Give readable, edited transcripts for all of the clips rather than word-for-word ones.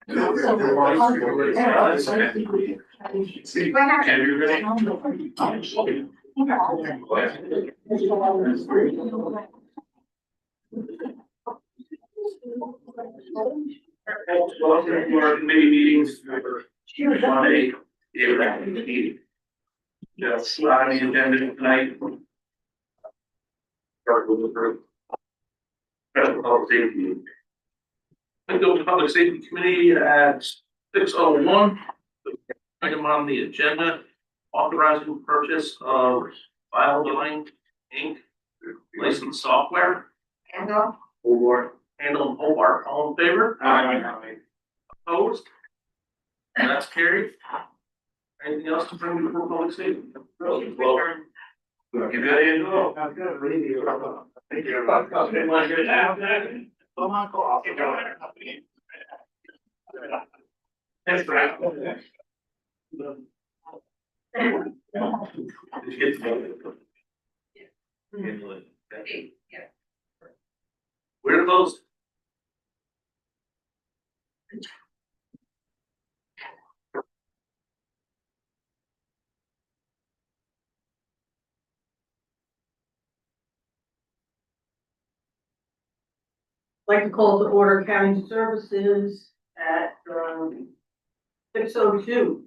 Welcome to our committee meetings for Monday. Yes, on the agenda tonight. Start with the group. Public safety. I go to Public Safety Committee at 6:01. Item on the agenda, authorizing purchase of file line Inc. licensed software. Handle. Hobart. Handle and Hobart, all in favor? Aye. Opposed? And that's carried. Anything else to bring before public safety? Well, you got it. Oh, I'm good. Really? Thank you. Come on, call. Thanks for having me. We're closed. I'd like to call to order county services at 6:02.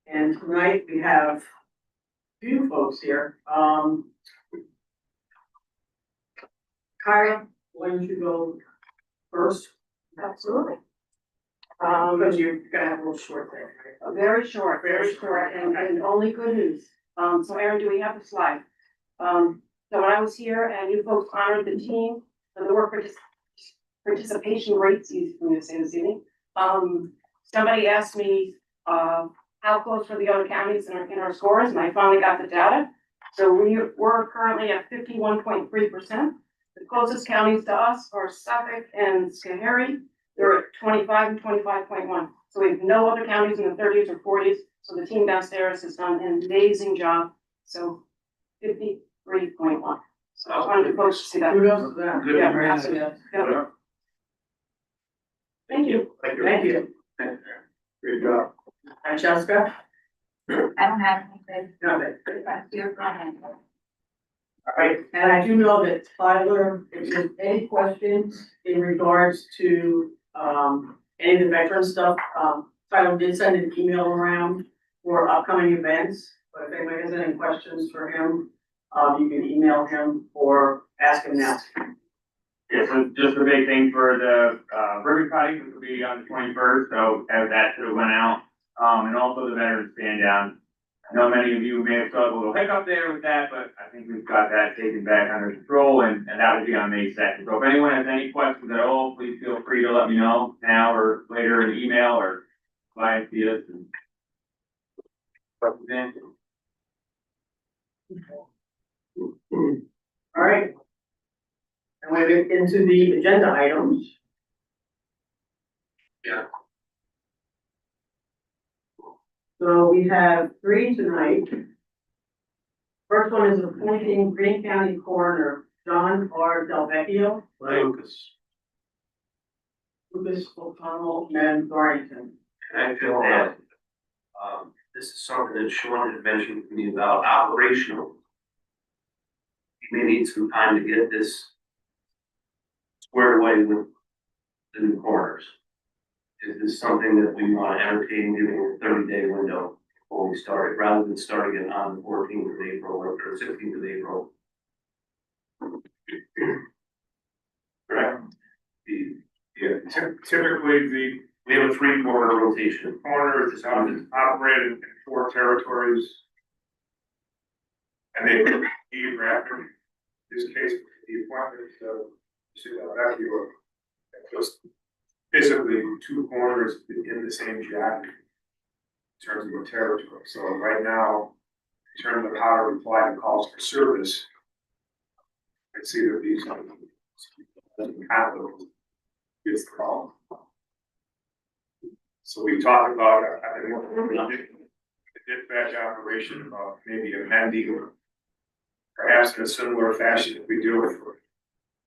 And tonight we have a few folks here. Kyra, why don't you go first? Absolutely. Because you're gonna have a little short there, right? Very short, and only good news. So Aaron, do we have the slide? So when I was here and you folks honored the team and the work participation rates, easy for me to say this evening. Somebody asked me, how close were the other counties in our scores, and I finally got the data. So we're currently at 51.3%. The closest counties to us are Suffolk and Schoharie. They're at 25 and 25.1. So we have no other counties in the 30s or 40s. So the team downstairs has done an amazing job. So 53.1. So I wanted folks to see that. Kudos to them. Yeah, absolutely. Yeah. Thank you. Thank you. Thank you. Great job. Francesca? I don't have anything. Nothing. You're fine. All right, and I do know that Tyler, if there's any questions in regards to, any of the veteran stuff, Tyler did send an email around for upcoming events. But if anybody has any questions for him, you can email him or ask him now. Yeah, so just a big thing for the, ribbon cutting, which will be on the 21st, so as that should have went out. And also the veterans stand down. I know many of you may have struggled a hiccup there with that, but I think we've got that taken back under control, and that will be on May 2nd. So if anyone has any questions at all, please feel free to let me know now or later in email or via CS and represent. All right. And we get into the agenda items. Yeah. So we have 3 tonight. First one is appointing Greene County Coroner John R. Delvecchio, Lucas. Lucas O'Connell, and Dorrington. And I feel that, this is something that she wanted to mention to me about operational. We may need some time to get this squared away with the new coroners. Is this something that we want to entertain, giving a 30-day window before we start it, rather than starting it on the 14th of April or 16th of April? Correct? Typically, We have a 3-quarter rotation. the corner is operated in 4 territories. And they geographic, this case, the appointment, so, you see that, you are just physically 2 corners in the same geography in terms of the territory. So right now, in terms of how to reply to calls for service, I'd see there be some conflict is the call. So we talked about, I think, the dispatch operation about maybe amending, perhaps in a similar fashion if we do it for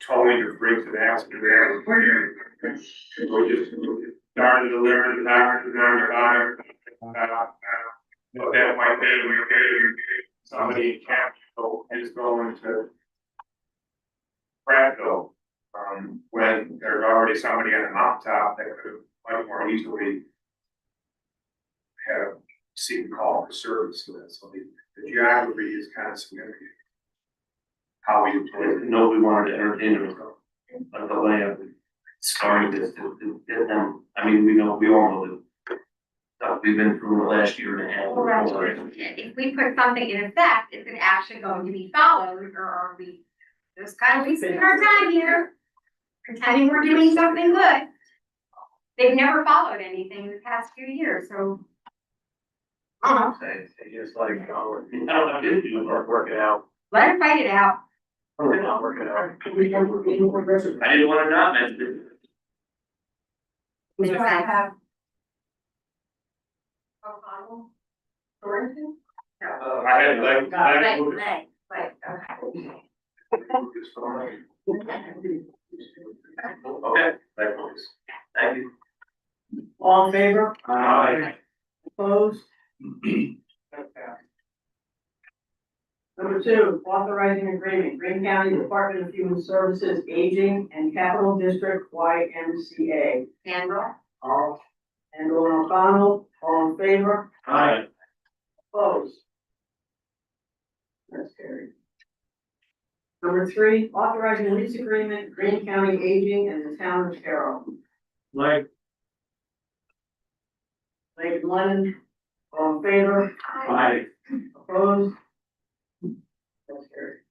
towing or breaks an accident there. We just started to deliver the tire to their but that might be somebody in Capitol is going to Prattville, when there's already somebody on the mountaintop that could much more easily have seen call for service to that, so the geography is kind of significant. How we know we wanted to entertain them, like the land, starting this to get them, I mean, we all know the stuff we've been through the last year and a half. If we put something in effect, is it actually going to be followed, or are we just kind of wasting our time here? Pretending we're doing something good. They've never followed anything the past few years, so. It's like, I don't know, it work it out. Let them fight it out. We're not working out. I didn't want to not mention it. They don't have. O'Connell, Thornton? I had like. Okay. Okay, thank you. All in favor? Aye. Opposed? Number two, authorizing agreement, Greene County Department of Human Services, Aging and Capital District YMCA. Handle. And O'Connell, all in favor? Aye. Opposed? That's carried. Number three, authorizing a lease agreement, Greene County Aging and the Town of Carroll. Like. Lake Lennon, all in favor? Aye. Opposed? That's carried.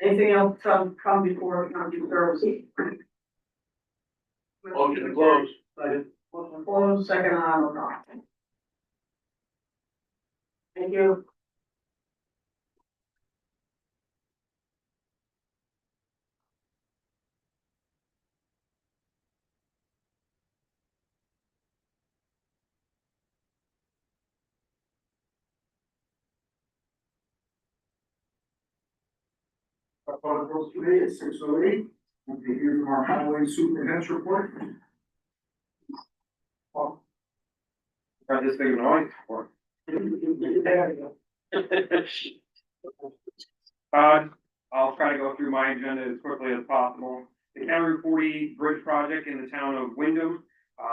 Anything else come before county services? Motion to close. Motion closed, second on O'Connell. Thank you. Public Works Committee at 6:08. We'll be here from our highway superintendent's report. Got this big noise for. I'll try to go through my agenda as quickly as possible. The County Route 40 Bridge project in the town of Wyndham.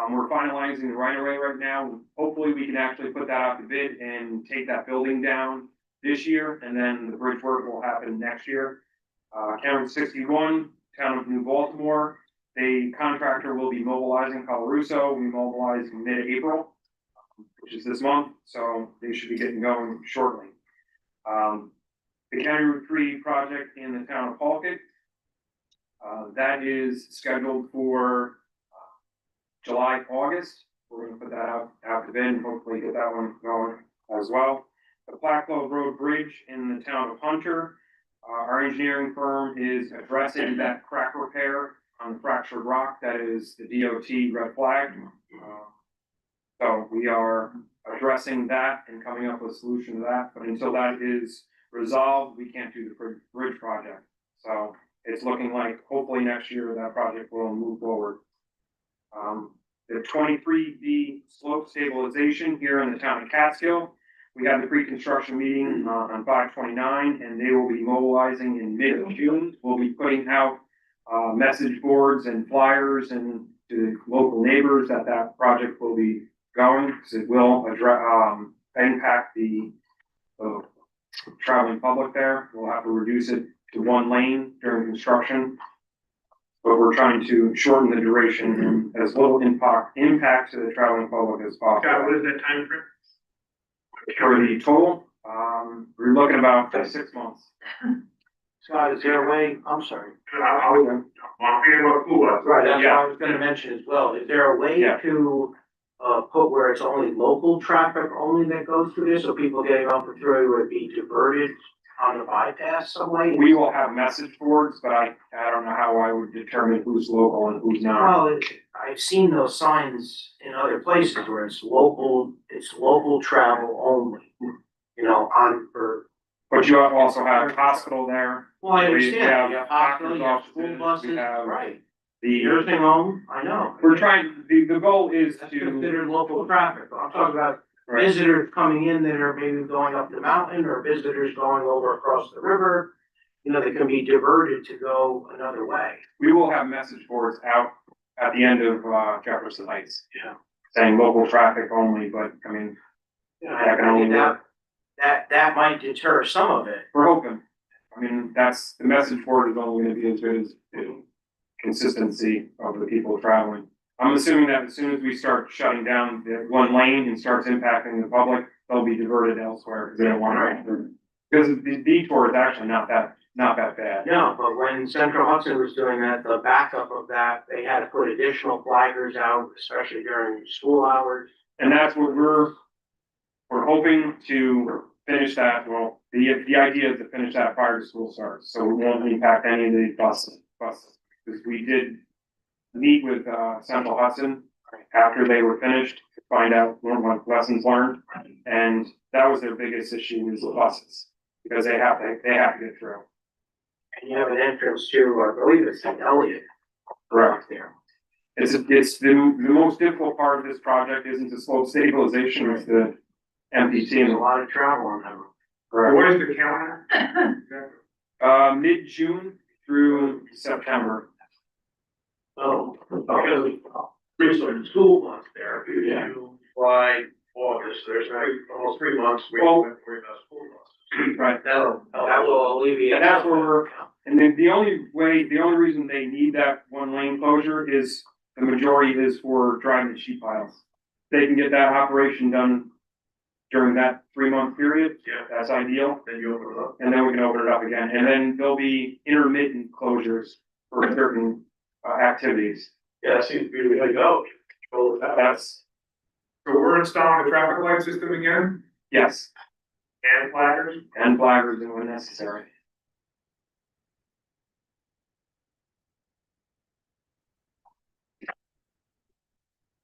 We're finalizing the right of way right now. Hopefully we can actually put that out to bid and take that building down this year, and then the bridge work will happen next year. County Route 61, town of New Baltimore. The contractor will be mobilizing Colarusso. We mobilize in mid-April, which is this month, so they should be getting going shortly. The County Route 3 project in the town of Halkett, that is scheduled for July, August. We're gonna put that out to bid and hopefully get that one going as well. The Blackwell Road Bridge in the town of Hunter, our engineering firm is addressing that crack repair on the fractured rock. That is the DOT red flag. So we are addressing that and coming up with a solution to that, but until that is resolved, we can't do the bridge project. So it's looking like hopefully next year that project will move forward. The 23D slope stabilization here in the town of Catskill. We had the pre-construction meeting on 5/29, and they will be mobilizing in mid-June. We'll be putting out message boards and flyers and to local neighbors that project will be going, because it will address impact the traveling public there. We'll have to reduce it to one lane during construction, but we're trying to shorten the duration and as little impact to the traveling public as possible. Scott, what is that time frame? For the total, we're looking about 6 months. Scott, is there a way, I'm sorry. I was on what pool was. Right, that's what Yeah. I was gonna mention as well. Is there a way Yeah. to, put where it's only local traffic only that goes through this, so people getting off the freeway would be diverted on the bypass some way? We will have message boards, but I don't know how I would determine who's local and who's not. Well, I've seen those signs in other places where it's local travel only, you know, for But you also have a hospital there, Well, I We understand, have you have hospital, you have doctor's school offices, buses, we have right, the, nursing home, I know. we're trying, the goal is That's to. considered local traffic, I'm talking about Right. visitors coming in that are maybe going up the mountain, or visitors going over across the river. You know, they can be diverted to go another way. We will have message boards out at the end of, Jefferson Heights. Yeah. Saying local traffic only, but I mean, I mean, that might deter some of it. we're hoping. I mean, that's, the message board is only gonna be as good as the consistency of the people traveling. I'm assuming that as soon as we start shutting down the one lane and starts impacting the public, they'll be diverted elsewhere, because they don't want to. Because the detour is actually not that bad. No, but when Central Hudson was doing that, the backup of that, they had to put additional flaggers out, especially during school hours. And that's what we're hoping to finish that, well, the idea is to finish that prior to school starts, so we won't impact any of the buses. Because we did meet with, Central Hudson after they were finished to find out what lessons learned. And that was their biggest issue is the buses, because they have to get through. And you have an entrance to, I believe it's in Elliott. Correct. There. It's the most difficult part of this project isn't the slope stabilization, it's the MPT There's and a lot of travel on that. Correct. What is the calendar? Mid-June through September. Oh, because recently school months there, Yeah. July, August, there's almost 3 months Well- about school buses. Right. That will alleviate. And that's where we're, and then the only reason they need that one lane closure is the majority is for driving the sheet piles. They can get that operation done during that 3-month period. Yeah. That's ideal. Then you open it up. And then we can open it up again. And then there'll be intermittent closures for certain activities. Yeah, that seems to be the way to go. Well, That's, So we're installing the traffic light system again yes, and flaggers? and flaggers when necessary.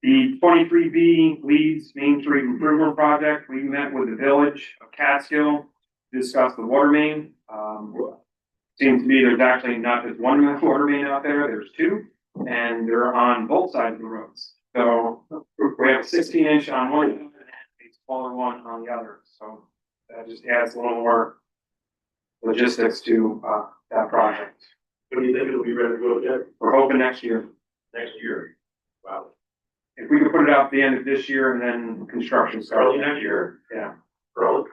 The 23B Leeds Main Street Improvement Project, we met with the village of Catskill, to discuss the water main. Seems to be there's actually not just one water main out there, there's two, and they're on both sides of the roads. So we have a 16-inch on one and a smaller one on the other, so that just adds a little more logistics to that project. When do you think it'll be ready to go again? We're hoping next year. Next year? Wow. If we could put it out at the end of this year and then construction starts. Early next year? Yeah, Early?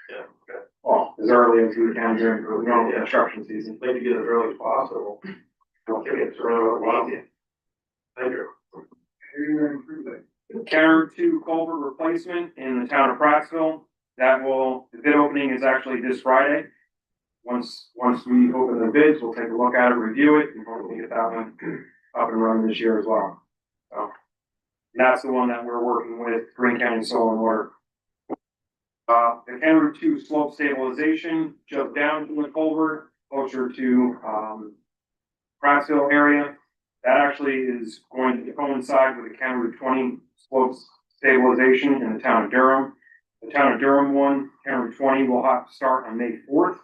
Yeah, okay. well, as early as we can during the normal construction season. Maybe get as early as possible. Don't get it early. Thank you. Counter two culvert replacement in the town of Prattsville, the bid opening is actually this Friday. Once we open the bids, we'll take a look at it, review it, and hopefully get that one up and running this year as well. So, that's the one that we're working with Greene County Soil and Water. The Counter two slope stabilization, just down from the culvert, closer to, Prattsville area. That actually is going to coincide with the County 20 slopes stabilization in the town of Durham. The town of Durham one, County 20 will have to start on May 4th.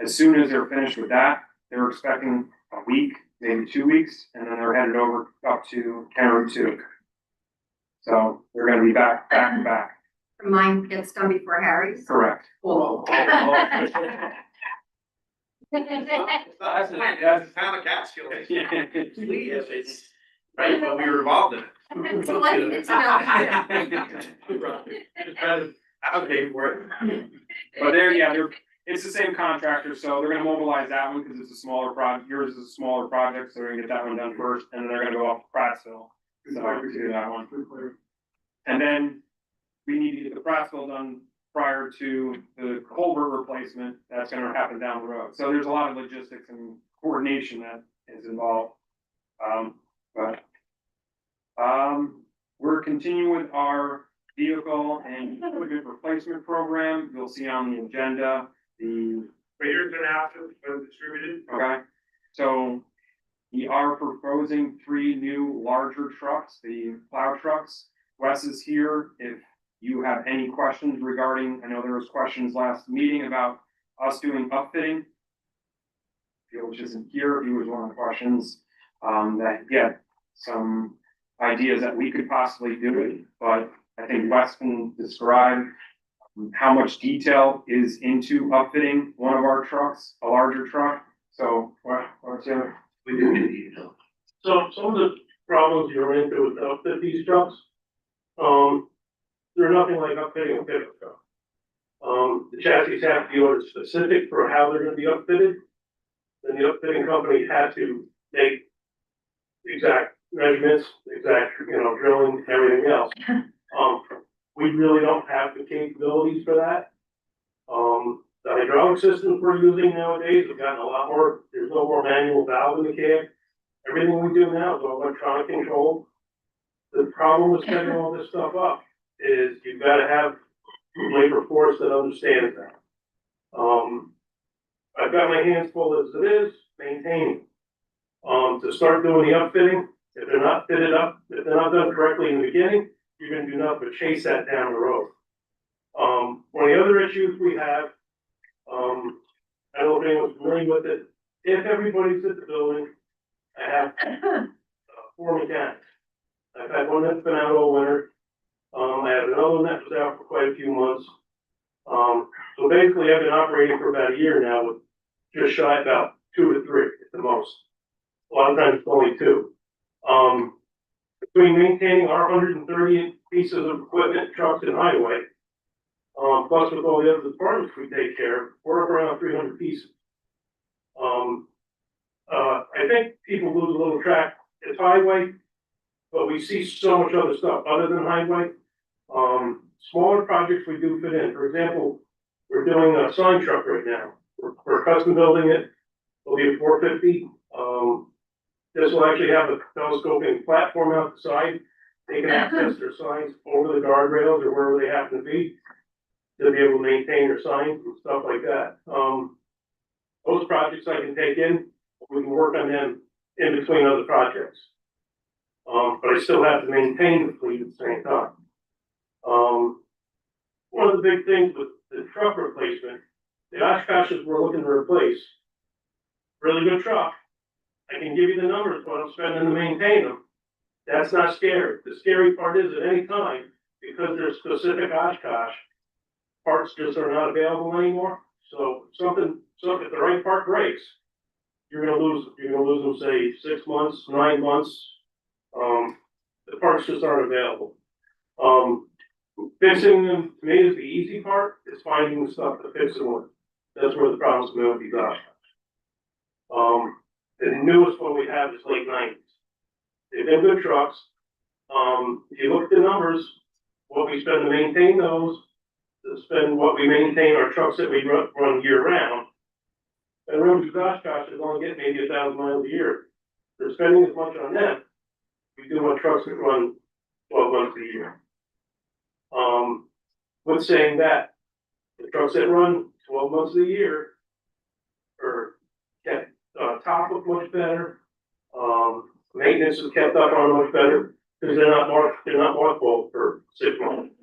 As soon as they're finished with that, they're expecting a week, maybe 2 weeks, and then they're headed over up to County 2. So they're gonna be back to back. Mine gets done before Harry's. Correct. That's the town of Catskill. It's right when we were involved in it. It's like, it's no. Okay, for it. But it's the same contractor, so they're gonna mobilize that one because it's a smaller project. Yours is a smaller project, so they're gonna get that one done first, and then they're gonna go off to Prattsville. So to do that one. And then we need to get the Prattsville done prior to the culvert replacement. That's gonna happen down the road. So there's a lot of logistics and coordination that is involved. We're continuing with our vehicle and equipment replacement program. You'll see on the agenda, But you're gonna have to distribute it. okay, so we are proposing 3 new larger trucks, the plow trucks. Wes is here if you have any questions regarding, I know there was questions last meeting about us doing upfitting. Which isn't here, he was one of the questions, that he had some ideas that we could possibly do it, but I think Wes can describe how much detail is into upfitting one of our trucks, a larger truck, so, what's the other? We do need to. So some of the problems you run into with outfit these trucks, they're nothing like upfitting a pickup truck. The chassis have to be ordered specific for how they're gonna be upfitted. Then the upfitting company had to make exact measurements, exact, drilling, everything else. We really don't have the capabilities for that. The hydraulic systems we're using nowadays have gotten a lot more, there's no more manual valve in the cab. Everything we do now is all electronic control. The problem with setting all this stuff up is you've gotta have labor force that understands that. I've got my hands full as it is, maintaining. To start doing the upfitting, if they're not fitted up, if they're not done correctly in the beginning, you're gonna do nothing but chase that down the road. One of the other issues we have, I don't know if anyone's familiar with it, if everybody's at the building, I have 4 mechanics. I've had one that's been out all winter. I have another one that was out for quite a few months. So basically I've been operating for about a year now with just shy about 2 to 3 at the most. A lot of times it's only 2. Between maintaining our 130 pieces of equipment, trucks and highway, plus with all the other departments we take care of, we're up around 300 pieces. I think people lose a little track. It's highway, but we see so much other stuff other than highway. Smaller projects we do fit in. For example, we're doing a sign truck right now. We're custom building it. It'll be a 450. This will actually have a telescoping platform out the side. They can access their signs over the guardrails or wherever they happen to be. To be able to maintain their signs and stuff like that. Those projects I can take in, we can work on them in between other projects. But I still have to maintain the fleet at the same time. One of the big things with the truck replacement, the Oshkoshes we're looking to replace, really good truck. I can give you the numbers, what I'm spending to maintain them. That's not scary. The scary part is at any time, because there's specific Oshkosh, parts just are not available anymore. So if the right part breaks, you're gonna lose them, say, 6 months, 9 months. The parts just aren't available. Fixing them, to me, is the easy part. It's finding the stuff to fix them with. That's where the problems come with these Oshkosh. The newest one we have is late 90s. They've been good trucks. If you look at the numbers, what we spend to maintain those, to spend what we maintain our trucks that we run year round. And remember, these Oshkosh is only getting maybe 1,000 miles a year. They're spending as much on them. We do on trucks that run 12 months a year. With saying that, the trucks that run 12 months a year are kept top of much better. Maintenance is kept up on much better because they're not mothballed for 6 months.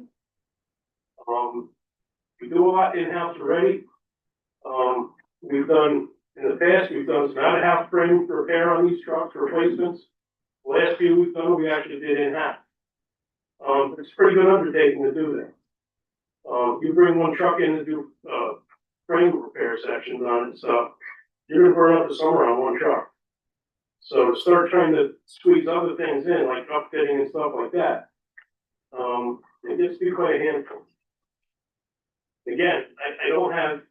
We do a lot in-house already. We've done, in the past, we've done some out-of-house frame repair on these trucks, replacements. The last few we've done, we actually did in-house. It's a pretty good undertaking to do that. You bring one truck in to do, frame repair sections on it, so you're gonna burn up the summer on one truck. So to start trying to squeeze other things in, like upfitting and stuff like that, it gets to be quite a handful. Again, I don't have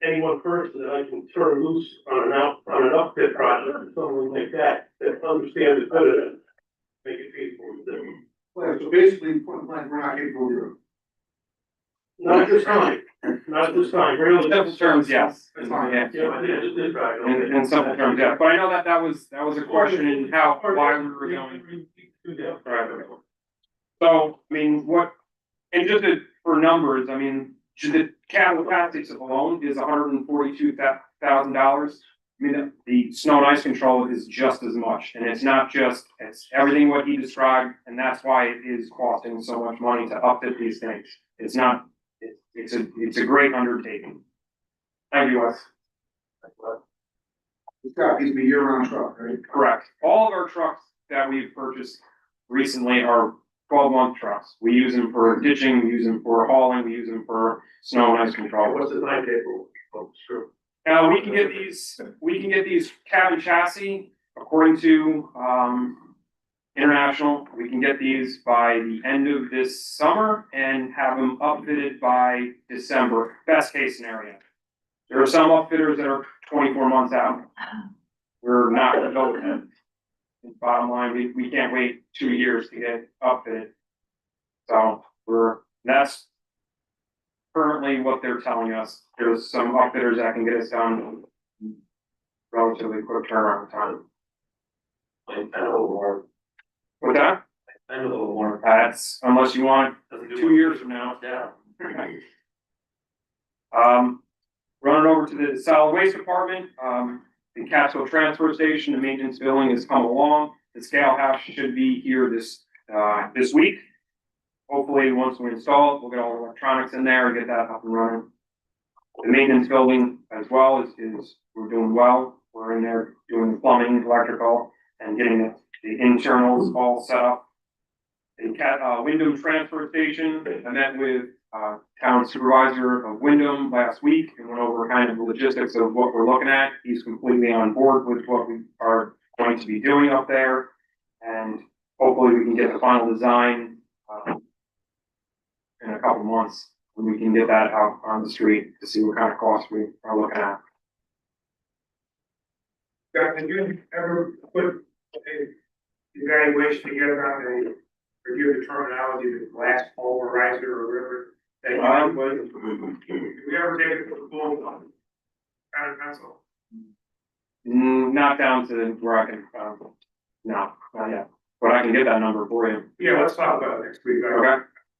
any one person that I can turn loose on an upfit project or something like that understands it better than make it feasible to do. Well, so basically, point blank, we're not getting over. Not this time, really. In simple terms, yes. That's fine. Yeah. Yeah, it is right. In simple terms, yeah, but I know that was a question in why we were going. Right. So, I mean, and just for numbers, I mean, the capital plastics alone is $142,000. I I mean, the snow and ice control is just as much, and it's not just, it's everything what he described, and that's why it is costing so much money to upfit these things. It's not, it's a great undertaking. Thank you, Wes. It's got to be a year-round truck, right? Correct. All of our trucks that we've purchased recently are 12-month trucks. We use them for ditching, we use them for hauling, we use them for snow and ice control. What's the timetable? Oh, sure. We can get these cab and chassis according to, International. We can get these by the end of this summer and have them upfitted by December, best case scenario. There are some upfitters that are 24 months out. We're not gonna go with that. Bottom line, we can't wait 2 years to get upfitted. So that's currently what they're telling us. There's some upfitters that can get us done in relatively quick turnaround time. Like, I know more. With that, I know a little more. that's unless you want Doesn't do 2 years from now. Yeah. Running over to the solid waste department, the Capsule Transfer Station, the maintenance billing has come along. The scale house should be here this week. Hopefully, once we install it, we'll get all the electronics in there and get that up and running. The maintenance building as well is we're doing well. We're in there doing the plumbing, electrical, and getting the internals all set up. The Wyndham Transfer Station, I met with town supervisor of Wyndham last week and went over kind of the logistics of what we're looking at. He's completely on board with what we are going to be doing up there. And hopefully we can get the final design in a couple months when we can get that out on the street to see what kind of costs we are looking at. Did you ever put a evaluation together on a review the terminology, the glass pulverizer or whatever? That you was, did we ever take it to the full kind of pencil? Not down to where I can, no, not yet. But I can get that number for you. Yeah, let's talk about it next week. Okay.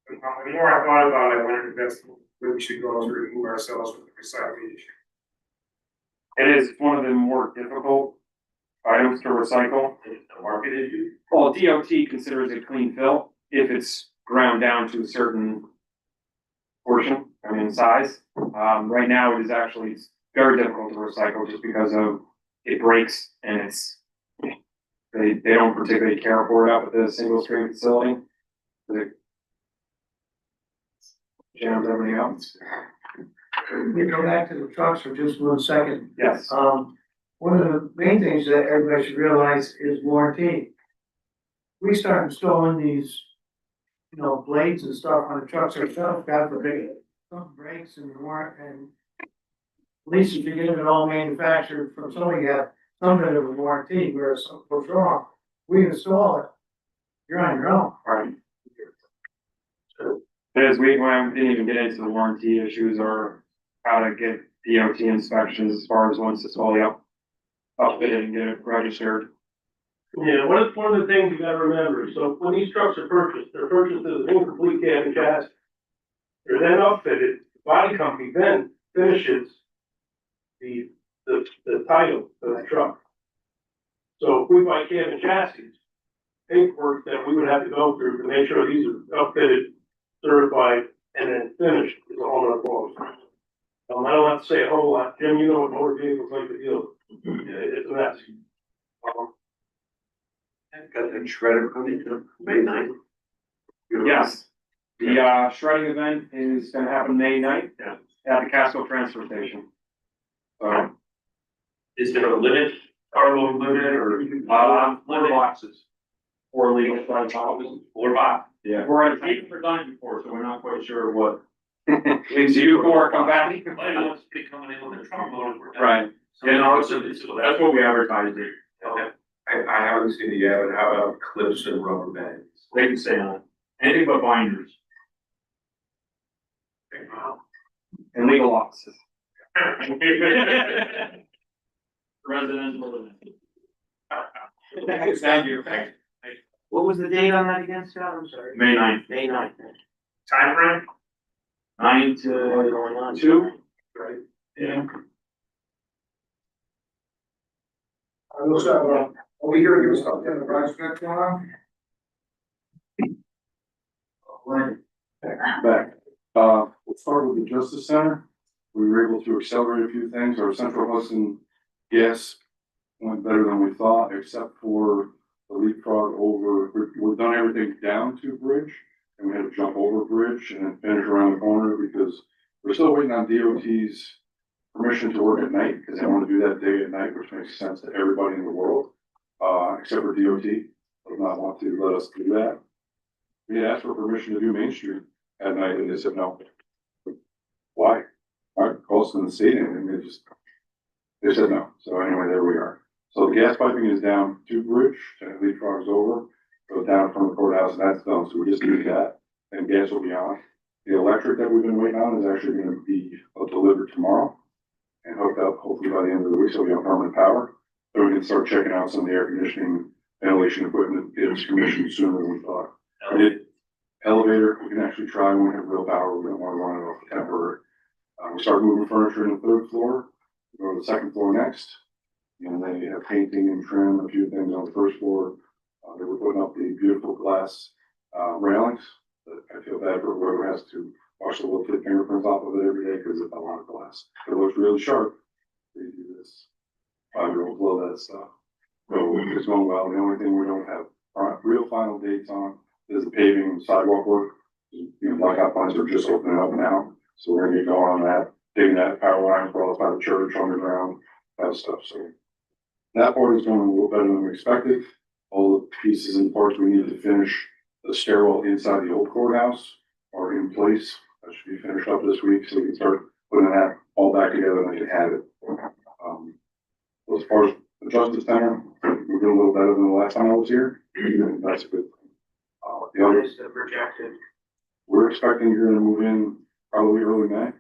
The more I thought about it, I wondered if that's where we should go to remove ourselves from the recycling issue. It is one of the more difficult items to recycle. It's a market issue. Well, DOT considers it clean fill if it's ground down to a certain portion, I mean, size. Right now, it is actually very difficult to recycle just because of it breaks and they don't particularly care for it up at the single stream facility. It jams everything else. We go back to the trucks for just 1 second. Yes. One of the main things that everybody should realize is warranty. We start installing these, blades and stuff on the trucks ourselves, God forbid, something breaks and at least if you get it all manufactured from somebody, you have some bit of a warranty, where if something goes wrong, we install it, you're on your own. Right. Because we didn't even get into the warranty issues or how to get DOT inspections as far as once it's all upfitted and get it registered. Yeah, one of the things you gotta remember, so when these trucks are purchased, they're purchased as an incomplete cab and chassis. They're then outfitted, the body company then finishes the title of the truck. So if we buy cab and chassis, paperwork that we would have to go through to make sure these are outfitted, certified, and then finished is all in our cost. I don't have to say a whole lot, Jim, you know what motor vehicles like to deal with. It's a mess. Got that shredder coming to May 9th. Yes, the shredding event is gonna happen May 9th. Yeah. At the Castle Transfer Station. So, Is there a limit, carload limit, or, Four boxes. 4 legal size boxes, 4 box? Yeah. we're at, We've done it before, so we're not quite sure what. is you four come back? I know it's be coming in with a trunk load. Right, So, you know, so That's what we advertised it. Okay. I haven't seen it yet, but how about clips and rubber bands? They can say on it. Anything but binders. and legal offices. Residential. Thank you. What was the date on that again, Scott? I'm sorry. May 9th. May 9th. Time frame? 9 to Going on. 2. Right. Yeah. I will start, I'll be here to start in the project next one. Back. We'll start with the Justice Center. We were able to accelerate a few things. Our Central Hudson gas went better than we thought, except for the leapfrog over. We've done everything down to bridge, and we had to jump over bridge and then finish around the corner because we're still waiting on DOT's permission to work at night, because they want to do that day and night, which makes sense to everybody in the world, except for DOT, does not want to let us do that. We had asked for permission to do Main Street at night, and they said no. Why? Aren't costing the state anything, they said no. So anyway, there we are. So the gas piping is down to bridge, and leapfrog's over, goes down from the courthouse, and that's done, so we just need that, and gas will be on. The electric that we've been waiting on is actually gonna be delivered tomorrow, and hopefully by the end of the week, so we have permanent power. So we can start checking out some of the air conditioning, ventilation equipment, get it commissioned sooner than we thought. Elevator, we can actually try when we have real power, we don't wanna run it off temporary. We start moving furniture in the third floor, we go to the second floor next, and they have painting and trim, a few things on the first floor. They were putting up the beautiful glass, railings, but I feel bad for whoever has to wash the little kid fingerprints off of it every day, because it's a lot of glass. It looks really sharp, they do this, 5-year-olds love that stuff. So it's going well, the only thing we don't have real final dates on is the paving and sidewalk work. You know, blackout lines are just opening up now, so we're gonna get going on that, digging that power line across by the church underground, that stuff, so. That part is going a little better than we expected. All the pieces and parts we need to finish the stairwell inside the old courthouse are in place. That should be finished up this week, so we can start putting that all back together and I can have it. As far as the Justice Center, we're doing a little better than the last time I was here. That's a good thing. The other is the projected? We're expecting you're gonna move in probably early May.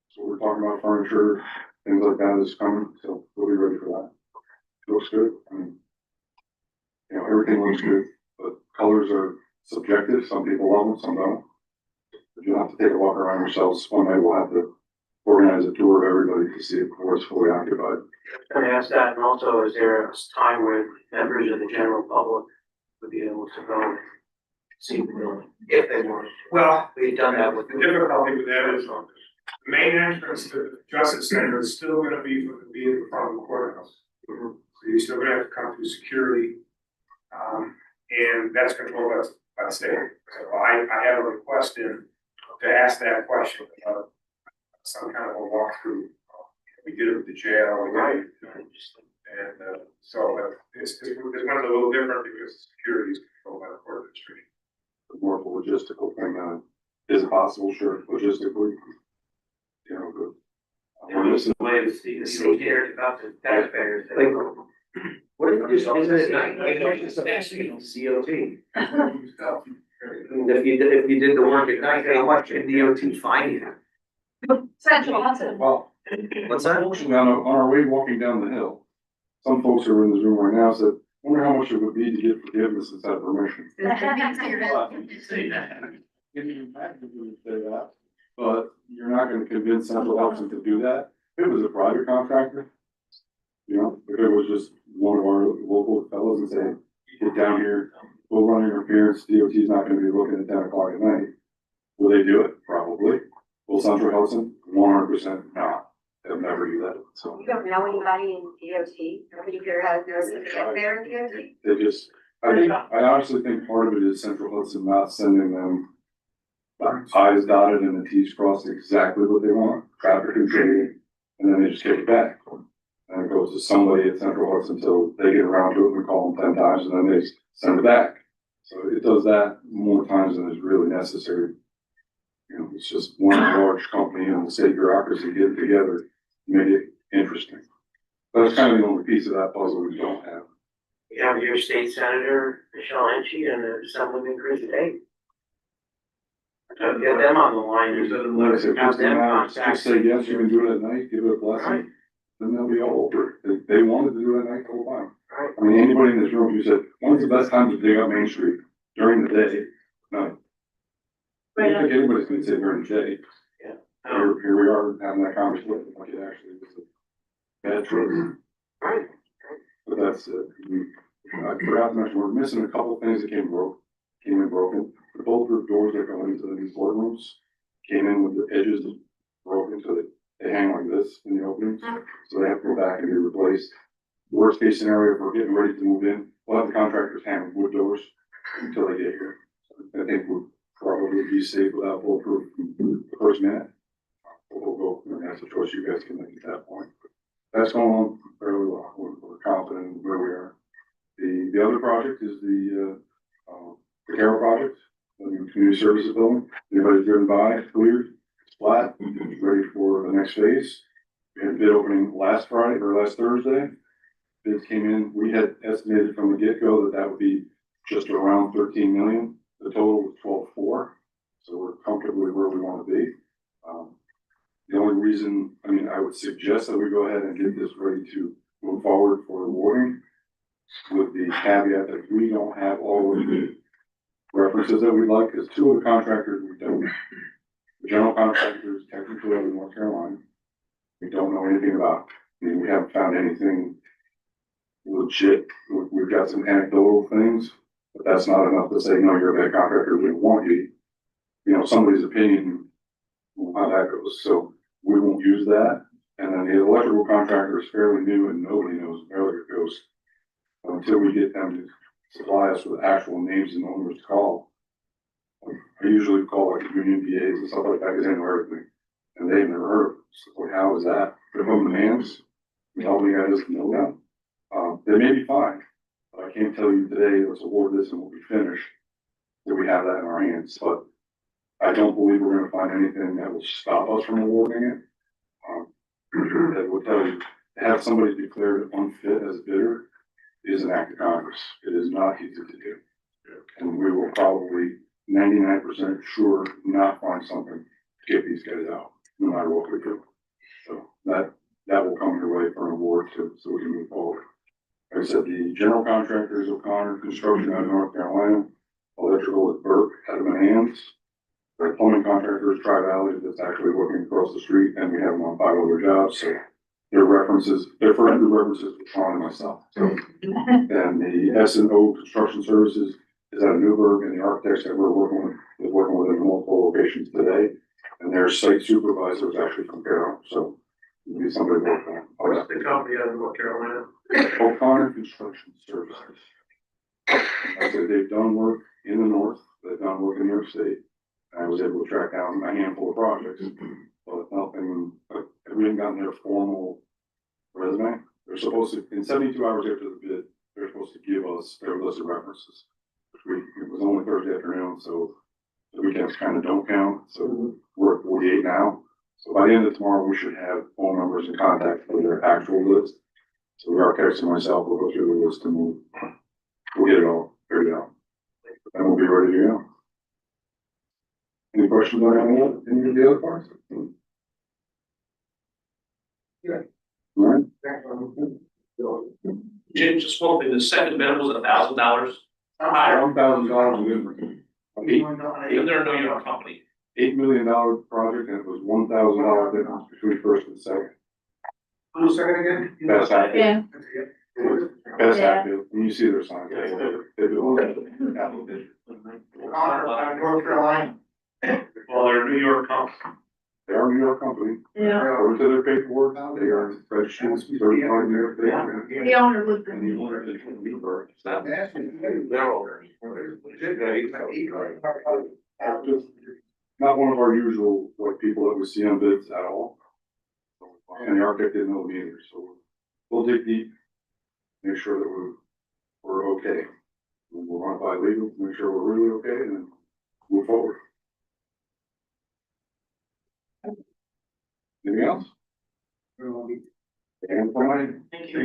So we're talking about furniture, things like that is coming, so we'll be ready for that. It looks good. I mean, you know, everything looks good, but colors are subjective. Some people love them, some don't. But you'll have to take a walk around yourselves. One night we'll have to organize a tour of everybody to see it before it's fully occupied. Can I ask that, and also, is there a time where members of the general public would be able to go and see the building if they wanted? Well, We've done that with. the difficulty with that is the main entrance to the Justice Center is still gonna be in front of the courthouse. So you're still gonna have to come through security, and that's controlled by the state. So I had a request in to ask that question about some kind of a walkthrough. We did it with the jail, right? And so it's one of the little different because security is controlled by the court administration. More of a logistical thing, is it possible? Sure, logistically. You know, good. This is Way to see the state cares about the taxpayers. What is it, COT? If you did the work at night, how much can DOT fine you? Central Hudson. well, What's that? unfortunately, on our way walking down the hill, some folks who are in this room right now said, wonder how much it would be to get forgiveness instead of permission. But you're not gonna convince Central Hudson to do that. If it was a private contractor, you know, if it was just one of our local fellows and say, get down here, we'll run interference, DOT's not gonna be looking at 10 o'clock at night. Will they do it? Probably. Will Central Hudson? 100% not. They'll never do that, so. You don't know anybody in DOT, nobody here has knows to get there in DOT? They just, I honestly think part of it is Central Hudson not sending them I's dotted and the T's crossed exactly what they want, traffic control, and then they just kick it back. And it goes to somebody at Central Hudson until they get around to it, we call them 10 times, and then they send it back. So it does that more times than is really necessary. You know, it's just one large company and the state bureaucracy getting together, to make it interesting. That's kind of the only piece of that puzzle we don't have. You have your state senator, Michelle Enchi, and the Assemblyman Chris Day. Get them on the line. Like I said, Have just them just say, yes, you can do it at night, give it a blessing, then they'll be all over it. They wanted to do it at night the whole time. Right. I mean, anybody in this room who said, when's the best time to dig up Main Street? During the day? No. I don't think anybody's gonna say during the day. Yeah. Here we are having that conversation, like it actually was a bad choice. Right. but that's it. I forgot to mention, we're missing a couple things that came in broken. The bulletproof doors that go into these boardrooms came in with the edges broken, so they hang like this in the openings. So they have to go back and be replaced. Worst case scenario, if we're getting ready to move in, we'll have the contractors hang wood doors until they get here. So I think we'll probably be safe without bulletproof the first minute. We'll go, and that's a choice you guys can make at that point. That's going on fairly well. We're confident in where we are. The other project is the Carroll project, the new community services building. Anybody driven by, it's cleared, it's flat, it's ready for the next phase. We had a bid opening last Thursday. Bids came in, we had estimated from the get-go that would be just around 13 million. The total was 12.4, so we're comfortably where we want to be. The only reason, I would suggest that we go ahead and get this ready to move forward for awarding, with the caveat that we don't have all of the references that we'd like, because two of the contractors we don't. The general contractors technically in North Carolina, we don't know anything about. We haven't found anything legit. We've got some anecdotal things, but that's not enough to say, no, you're a bad contractor, we don't want you. Somebody's opinion on how that goes. So we won't use that. And then the electrical contractor is fairly new and nobody knows where it goes until we get them to supply us with actual names and numbers to call. I usually call like union PAs and stuff like that, because they know everything. And they've never heard of it. So like, how is that? They're from the hands. All the guys know that. They may be fine, but I can't tell you today, let's award this and we'll be finished, that we have that in our hands. But I don't believe we're gonna find anything that will stop us from awarding it. That will tell you, to have somebody declared unfit as a bidder is an act of Congress. It is not easy to do. And we will probably 99% sure not find something to get these guys out, no matter what we do. So that will come your way for an award too, so we can move forward. Like I said, the general contractors, O'Connor Construction out of North Carolina, electrical at Burke out of Manans. The plumbing contractors, Tri-Valley, that's actually working across the street, and we have them on 5 other jobs, so their references, their first two references were Sean and myself. So, and the S&O Construction Services is out of Newburgh, and the architects that we're working with is working with in multiple locations today, and their site supervisor is actually from Carroll, so it'll be somebody working. What's the company out of North Carolina? O'Connor Construction Services. I said they've done work in the north, they've done work in New York State. I was able to track down a handful of projects, but nothing, we haven't gotten their formal resume. They're supposed to, in 72 hours after the bid, they're supposed to give us their list of references. It was only Thursday afternoon, so the weekends kind of don't count, so we're at 48 now. So by the end of tomorrow, we should have phone numbers and contact for their actual list. So the architects and myself will go through the list and we'll get it all figured out. And we'll be ready to go. Any questions on any of the other parts? Yeah. All right. Jim, just one thing, the second bid was $1,000 higher, $1,000 and they're a New York company. $8 million project, and it was $1,000 difference between first and second. Who's second again? Best half. Yeah. Best Yeah. half, when you see their sign. They do it. North Carolina. Well, they're a New York company. They are a New York company. Yeah. According to their paperwork, they are registered, certified in New York State. The owner was And the owner is from Newburgh. It's just not one of our usual, people that we see on bids at all. And the architect didn't know them either, so we'll dig deep, make sure that we're okay. We'll run it by legal, make sure we're really okay, and then move forward. Anything else? And for my. Thank you.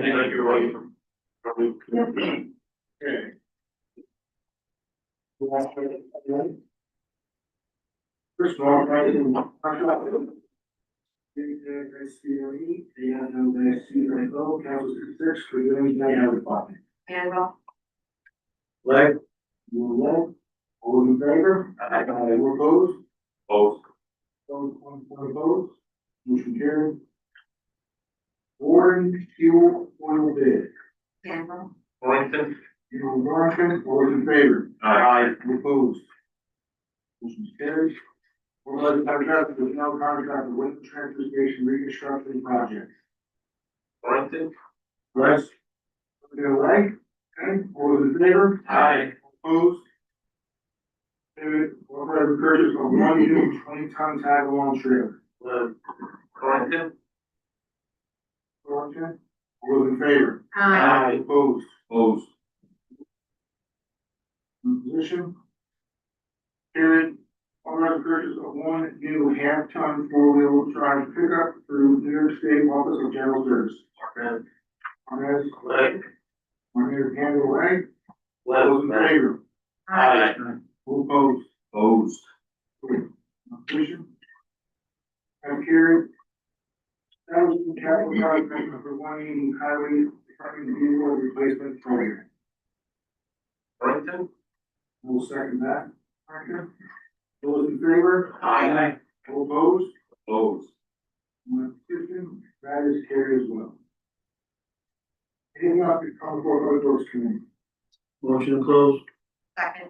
First of all, I didn't. Handle. Leg, all in favor? Aye. We're opposed? Both. One opposed? Motion carried. Warren fuel oil bid. Campbell. Torrington. Warrington, all those in favor? Aye. Opposed? Motion carries. Order the contract with no contract with Winter Transfer Station Reconstruction Project. Torrington. Yes. Leg, okay, all those in favor? Aye. Opposed? David, authorize the purchase of one new 20-ton tag-along trailer. Torrington. Thornton, all those in favor? Aye. Opposed? Opposed. Position. Period. Authorize the purchase of one new half-ton four-wheel drive pickup through New York State Office of General Service. Martinez, Leg. Martinez, Campbell, Leg. All those in favor? Aye. All opposed? Opposed. Position. And carried. Establishing capital project for 180 highway department vehicle replacement program. Torrington. We'll second that. Martin. All those in favor? Aye. All opposed? Opposed. One abstention. That is carried as well. Anything else to come before Public Works Committee? Motion to close. Second.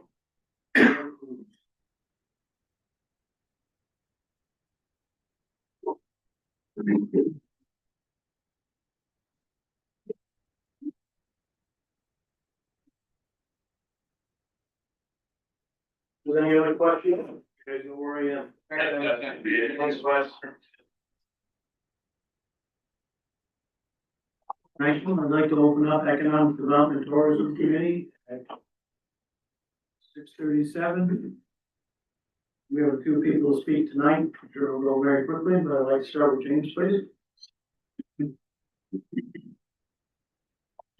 Is there any other questions? You guys know where I am. Thanks, Wes. Next one, I'd like to open up Economic Development and Tourism Committee at 6:37. We have a few people to speak tonight. I'm sure we'll go very quickly, but I'd like to start with James, please.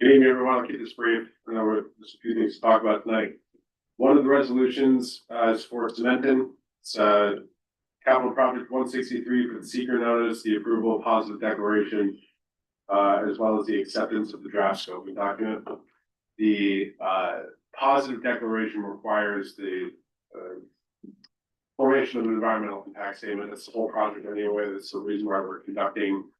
Good evening, everyone. I'll keep this brief. I know we're just a few things to talk about tonight. One of the resolutions is for Cementon. It's capital project 163 for the seeker notice, the approval of positive declaration, as well as the acceptance of the draft scoping document. The positive declaration requires the formation of an environmental impact statement. It's the whole project anyway. That's the reason why we're conducting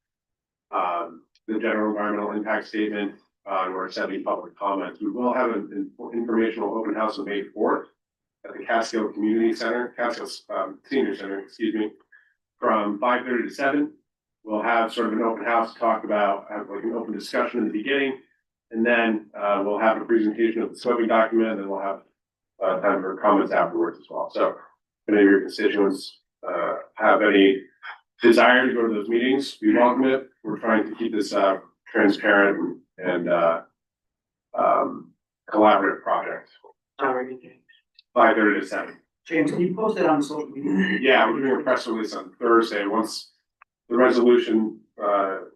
the general environmental impact statement. We're accepting public comments. We will have an informational open house on May 4th at the Catskill Community Center, Catskill Senior Center, excuse me, from 5:30 to 7. We'll have sort of an open house to talk about, have like an open discussion in the beginning, and then we'll have a presentation of the scoping document, and we'll have time for comments afterwards as well. So if any of your constituents have any desire to go to those meetings, we welcome it. We're trying to keep this transparent and collaborative project. 5:30 to 7. James, can you post that on social media? Yeah, we're doing a press release on Thursday. Once the resolution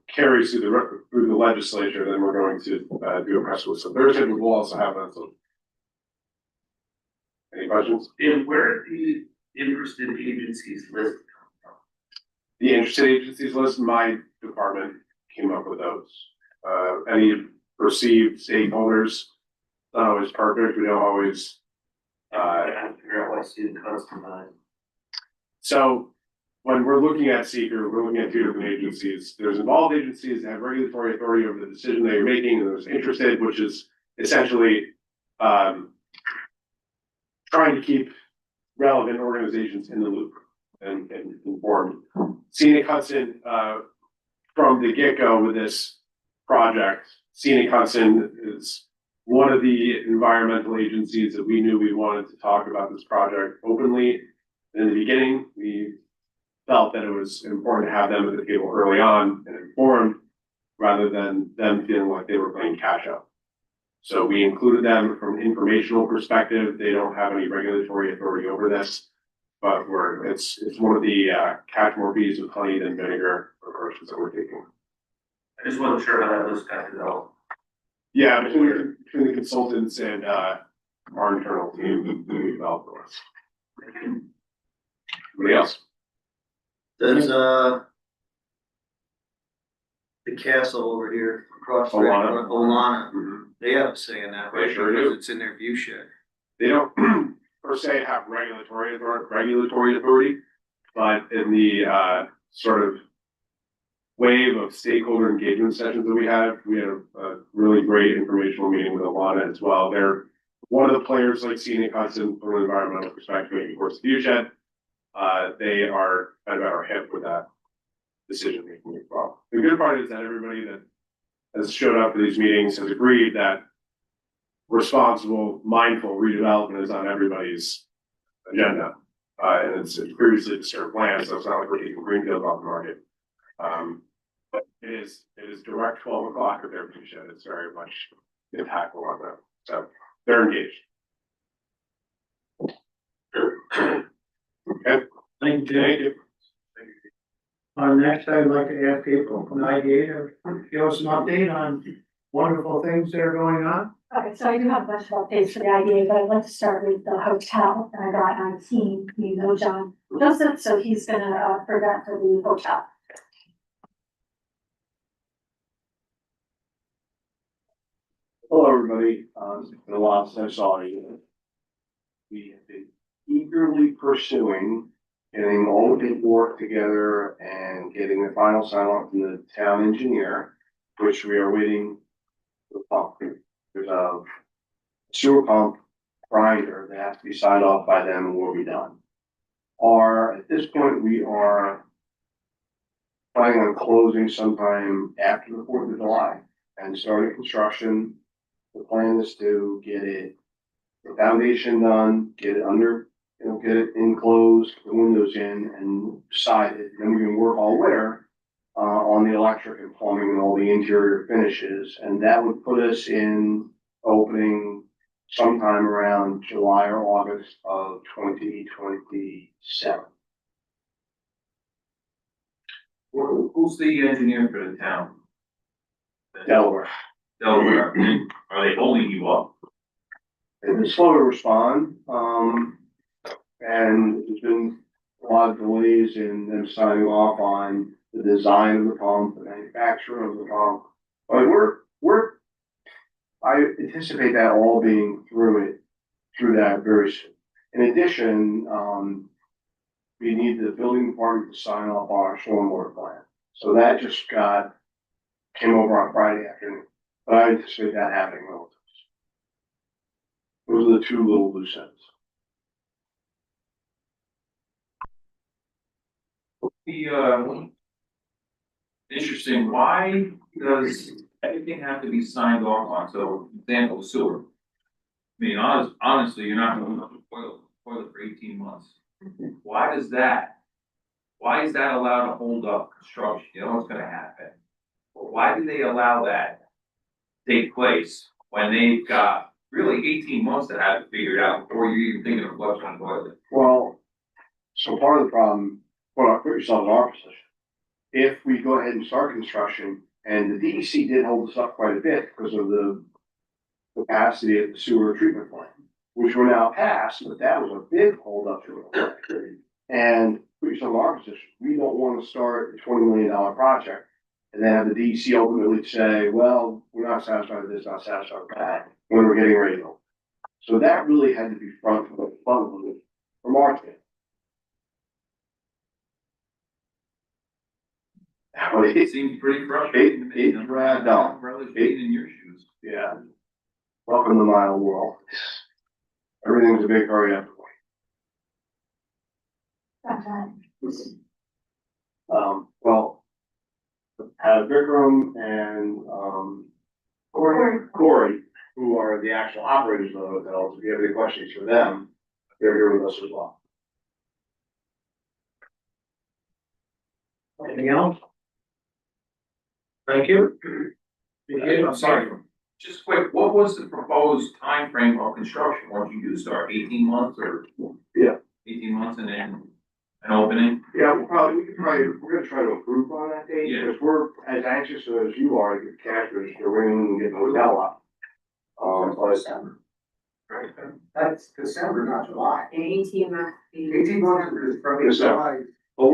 carries through the legislature, then we're going to do a press release on Thursday. But we'll also have that. So, any questions? And where are the interested agencies listed? The interested agencies list, my department came up with those. Any perceived stakeholders, not always perfect. We don't always. I have to figure out why student customized. So when we're looking at seeker, we're looking at two different agencies. There's involved agencies that have regulatory authority over the decision they're making, and there's interested, which is essentially trying to keep relevant organizations in the loop and informed. Scenic Hudson, from the get-go with this project, Scenic Hudson is one of the environmental agencies that we knew we wanted to talk about this project openly. In the beginning, we felt that it was important to have them at the table early on and informed, rather than them feeling like they were playing catch up. So we included them from an informational perspective. They don't have any regulatory authority over this, but it's one of the catch more bees with honey than vinegar approaches that we're taking. I just wasn't sure how that list got developed. Yeah, between the consultants and our internal team, we developed the list. Anybody else? Does, the castle over here across the street, Olana. Olana, Mhm. they have a say in that, They right? sure Because do. it's in their view shed. They don't per se have regulatory authority, but in the sort of wave of stakeholder engagement sessions that we had a really great informational meeting with Alana as well. They're one of the players like Scenic Hudson from an environmental perspective, of course, Viewshed. They are kind of at our hip with that decision making as well. The good part is that everybody that has showed up for these meetings has agreed that responsible, mindful redevelopment is on everybody's agenda. And it's previously disturbed land, so it's not like we're taking Greenfield off the market. But it is direct 12 o'clock at their viewshed. It's very much impactful on them. So they're engaged. Okay. Thank you. Thank you. Next, I'd like to ask April from IDA to give us an update on wonderful things that are going on. Okay, so I do have a bunch of updates for the IDA, but I'd like to start with the hotel, and I got on team, you know, John Joseph, so he's gonna, present for the hotel. Hello, everybody. It's been a while since I saw you. We have been eagerly pursuing getting all the paperwork together and getting the final sign off from the town engineer, which we are waiting for the pump. There's a sewer pump grinder that has to be signed off by them and will be done. At this point, we are planning on closing sometime after the 4th of July and starting construction. The plan is to get the foundation done, get it under, get it enclosed, the windows in and sided. Then we can work all winter on the electric and plumbing and all the interior finishes. And that would put us in opening sometime around July or August of 2027. Who's the engineer for the town? Delaware. Delaware, are they holding you up? They've been slow to respond, and there's been a lot of delays in them signing off on the design of the pump, the manufacturer of the pump. But I anticipate that all being through that very soon. In addition, we need the building department to sign off on our stormwater plan. So that just came over on Friday afternoon, but I anticipate that happening relatively soon. Those are the two little loose ends. Interesting, why does everything have to be signed off on? So, example, sewer. I mean, honestly, you're not going to toilet for 18 months. Why is that allowed to hold up construction? You know what's gonna happen. But why do they allow that to take place when they've got really 18 months to have it figured out before you're even thinking of flushing a toilet? Well, so part of the problem, put yourself in our position. If we go ahead and start construction, and the DEC did hold us up quite a bit because of the capacity of the sewer treatment plant, which we're now past, but that was a big holdup to it. And put yourself in our position, we don't want to start a $20 million project and then have the DEC ultimately say, well, we're not satisfied with this, not satisfied with that, when we're getting ready to open. So that really had to be front from our standpoint. It seems pretty frustrating to me. It dragged on. Rather being in your shoes. Yeah. Welcome to my old world. Everything's a big hurry up. Well, Vikram and, Corey, who are the actual operators of the hotels, if you have any questions for them, they're here with us as well. Anything else? Thank you. I'm sorry, just quick, what was the proposed time frame of construction? Once you do start, 18 months or? Yeah. 18 months and then an opening? Yeah, we're gonna try to improve on that date, Yeah. because we're as anxious as you are to get cash register ringing and get the hotel up. By December. Right. That's December, not July. 18 months. 18 months is probably July. But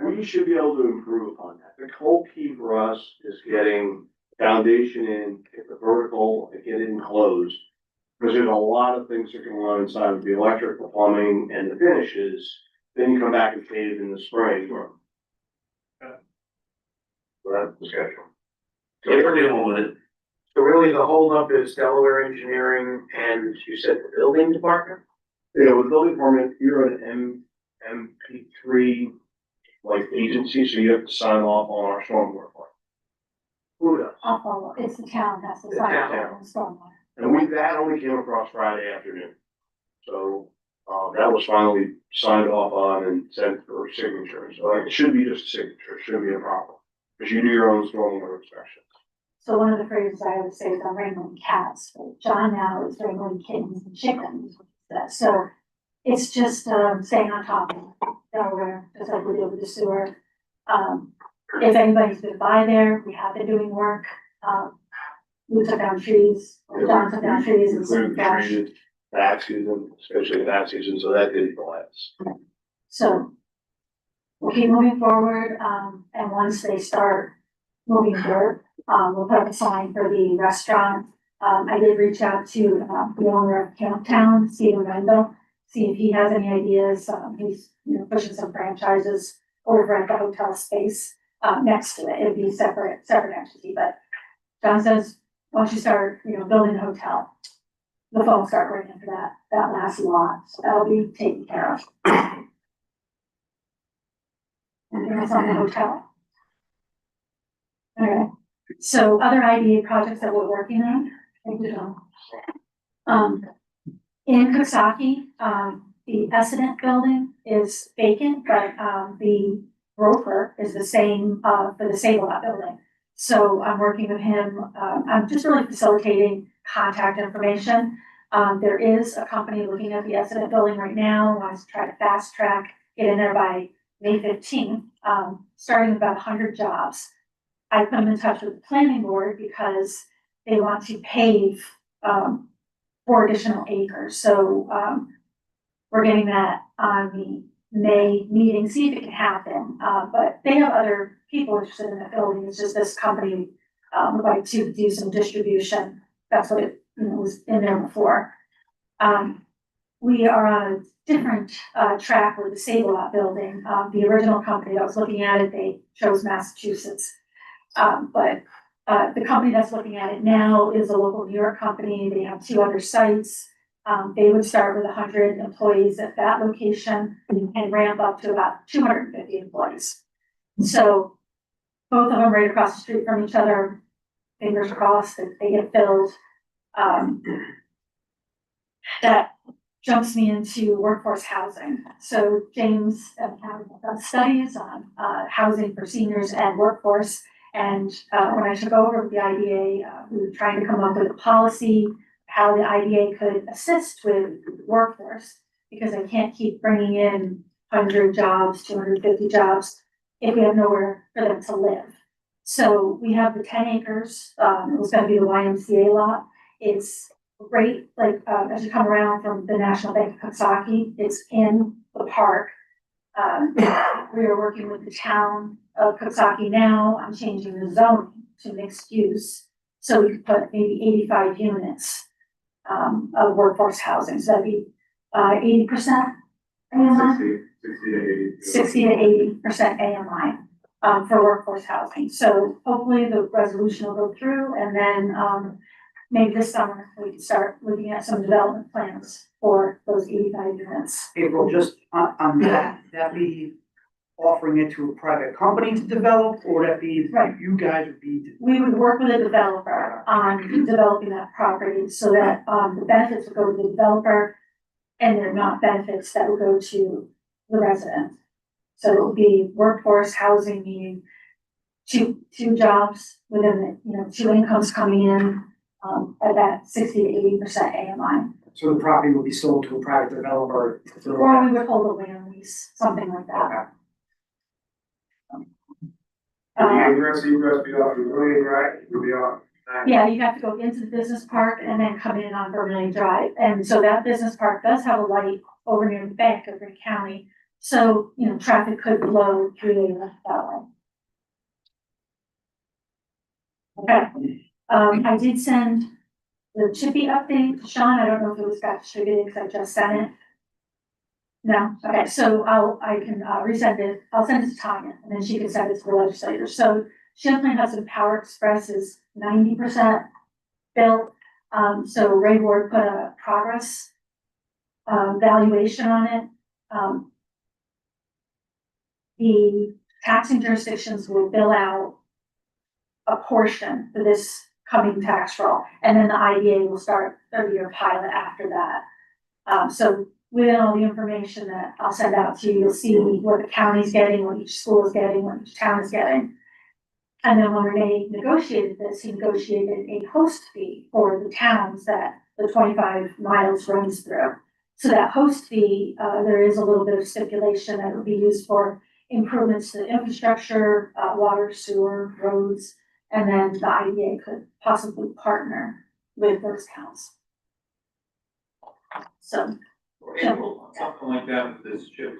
we should be able to improve upon that. The whole key for us is getting foundation in, get the vertical, and get it enclosed. Because there's a lot of things that can run inside of the electric, the plumbing, and the finishes. Then you come back and fade it in the spring. So that's the schedule. So we're dealing with it. So really the holdup is Delaware Engineering and you said the building department? Yeah, with building permit, you're an MP3 like agency, so you have to sign off on our stormwater plan. Who does? I'll follow, it's the town, that's the The side town. of the stormwater. And that only came across Friday afternoon. So, that was finally signed off on and sent for signature. So it should be just a signature, it shouldn't be a problem. Because you do your own stormwater inspections. So one of the phrases I would say is I'm wrangling cats, but John now is wrangling kittens and chickens. So it's just, staying on top of Delaware, just like we did with the sewer. If anybody's been by there, we have been doing work. We took down trees, or John took down trees and some brush. Back season, especially that season, so that didn't last. So we'll keep moving forward, and once they start moving dirt, we'll put up a sign for the restaurant. I did reach out to, the owner of Camptown, Stephen Wendell, see if he has any ideas. He's, pushing some franchises over at the hotel space, next to it. It'd be separate entity, but John says, once you start, building a hotel, the phone start ringing for that last lot, so that'll be taken care of. And that's on the hotel. Okay, so other IDA projects that we're working on, thank you, John. In Coxsackie, the Essendant building is vacant, but, the broker is the same, for the Sable Lot building. So I'm working with him, I'm just really facilitating contact information. There is a company looking at the Essendant building right now, wants to try to fast track, get in there by May 15th, starting about 100 jobs. I put them in touch with the planning board because they want to pave, 4 additional acres. So, we're getting that on the May meeting, see if it can happen. But they have other people interested in the building. It's just this company, would like to do some distribution. That's what it, was in there before. We are on a different, track with the Sable Lot building. The original company that was looking at it, they chose Massachusetts. But the company that's looking at it now is a local New York company. They have 2 other sites. They would start with 100 employees at that location and ramp up to about 250 employees. So both of them right across the street from each other, fingers crossed that they get filled. That jumps me into workforce housing. So James have done studies on housing for seniors and workforce. And when I took over with the IDA, we were trying to come up with a policy, how the IDA could assist with workforce, because I can't keep bringing in 100 jobs, 250 jobs, if we have nowhere for them to live. So we have the 10 acres, it was gonna be the YMCA lot. It's great, like, as you come around from the National Bank of Coxsackie, it's in the park. We are working with the town of Coxsackie now. I'm changing the zoning to mixed use. So we could put maybe 85 units, of workforce housing. So that'd be, 80% AMI, 60 to 80% AMI, for workforce housing. So hopefully the resolution will go through, and then, maybe this summer we can start looking at some development plans for those 85 units. April, just on that be offering it to a private company to develop, or would that be, Right. you guys would be? We would work with a developer on developing that property so that, the benefits would go to the developer and they're not benefits that would go to the resident. So it would be workforce housing, meaning two jobs within the, 2 incomes coming in, at that 60 to 80% AMI. So the property would be sold to a private developer? Or we would hold a land lease, something like that. The address, egress be off the Vermillion Drive, would be off. Yeah, you have to go into the business park and then come in on Vermillion Drive. And so that business park does have a light over near the bank of Greene County. So, traffic could flow through there that way. Okay, I did send the Chippy update to Sean. I don't know if it was got distributed because I just sent it. No, okay, so I can resend it. I'll send it to Tanya and then she can send it to the legislators. So Champlain Hudson Power Express is 90% built. So Ray Ward put a progress valuation on it. The taxing jurisdictions will bill out a portion for this coming tax roll, and then the IDA will start a 30-year pilot after that. So within all the information that I'll send out to you, you'll see what the county's getting, what each school is getting, what each town is getting. And then when Renee negotiated this, he negotiated a host fee for the towns that the 25 miles runs through. So that host fee, there is a little bit of stipulation that it would be used for improvements to the infrastructure, water, sewer, roads, and then the IDA could possibly partner with those towns. So, April, something like that with this chip.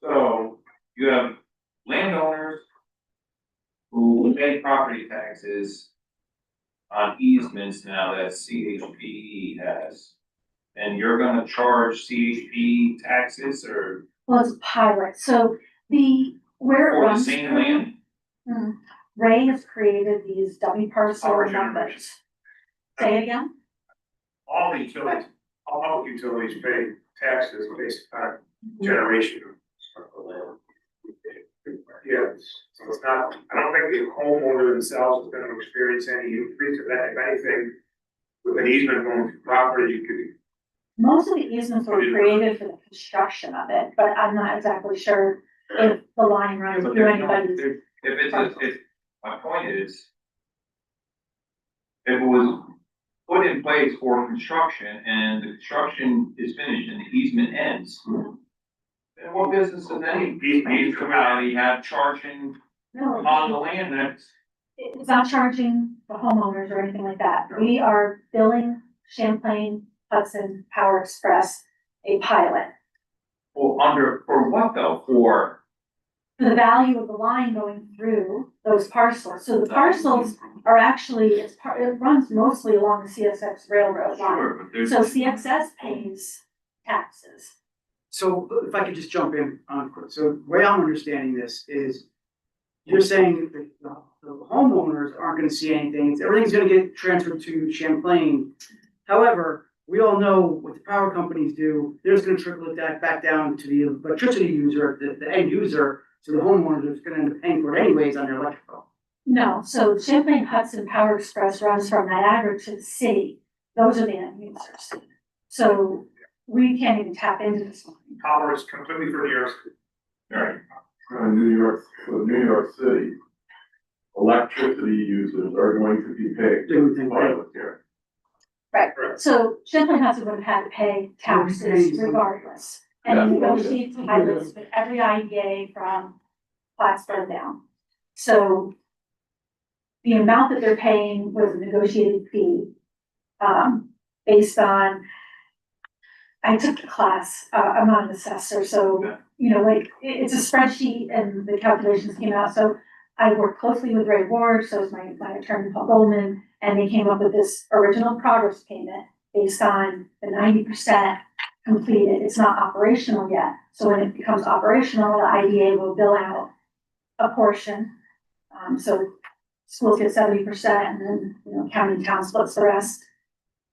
So you have landowners who pay property taxes on easements now that CHP has. And you're gonna charge CHP taxes or well, it's a pilot, so where it for the runs same through, land? Ray has created these dummy parcel Power numbers. generation. Say it again? All utilities, all public utilities pay taxes based on generation of the land. Yeah, so it's not, I don't think the homeowner themselves is gonna experience any increase of that. If anything, with an easement going through property, you could. Most of the easements were created for the construction of it, but I'm not exactly sure if the line runs But through there's no- anybody's. if my point is, if it was put in place for construction and the construction is finished and the easement ends, then what business does any municipality have charging No, on the land that's, it's not charging the homeowners or anything like that. We are billing Champlain Hudson Power Express a pilot. well, for what though? For, The value of the line going through those parcels. So the parcels are actually, it runs mostly along the CSX railroad line. sure, but there's. So CXS pays taxes. So if I could just jump in on quick, so the way I'm understanding this is you're saying that the homeowners aren't gonna see anything, everything's gonna get transferred to Champlain. However, we all know what the power companies do, they're just gonna trickle that back down to the electricity user, the end user, so the homeowners are gonna end up paying for it anyways on their electric bill. No, so Champlain Hudson Power Express runs from Niagara to the city. Those are the end users. So we can't even tap into this one. Power is completely for New York. Right. New York City, electricity users are going to be paid. Here. Right, so Champlain Hudson would have had to pay taxes regardless. And negotiate pilots with every IDA from Plattsburgh down. So the amount that they're paying was a negotiated fee, based on, I took the class, I'm not an assessor, so, you know, like, it's a spreadsheet and the calculations came out, so I worked closely with Ray Ward, so is my attorney Paul Goldman, and they came up with this original progress payment based on the 90% completed. It's not operational yet, so when it becomes operational, the IDA will bill out a portion. So schools get 70%, and then, you know, county and town splits the rest.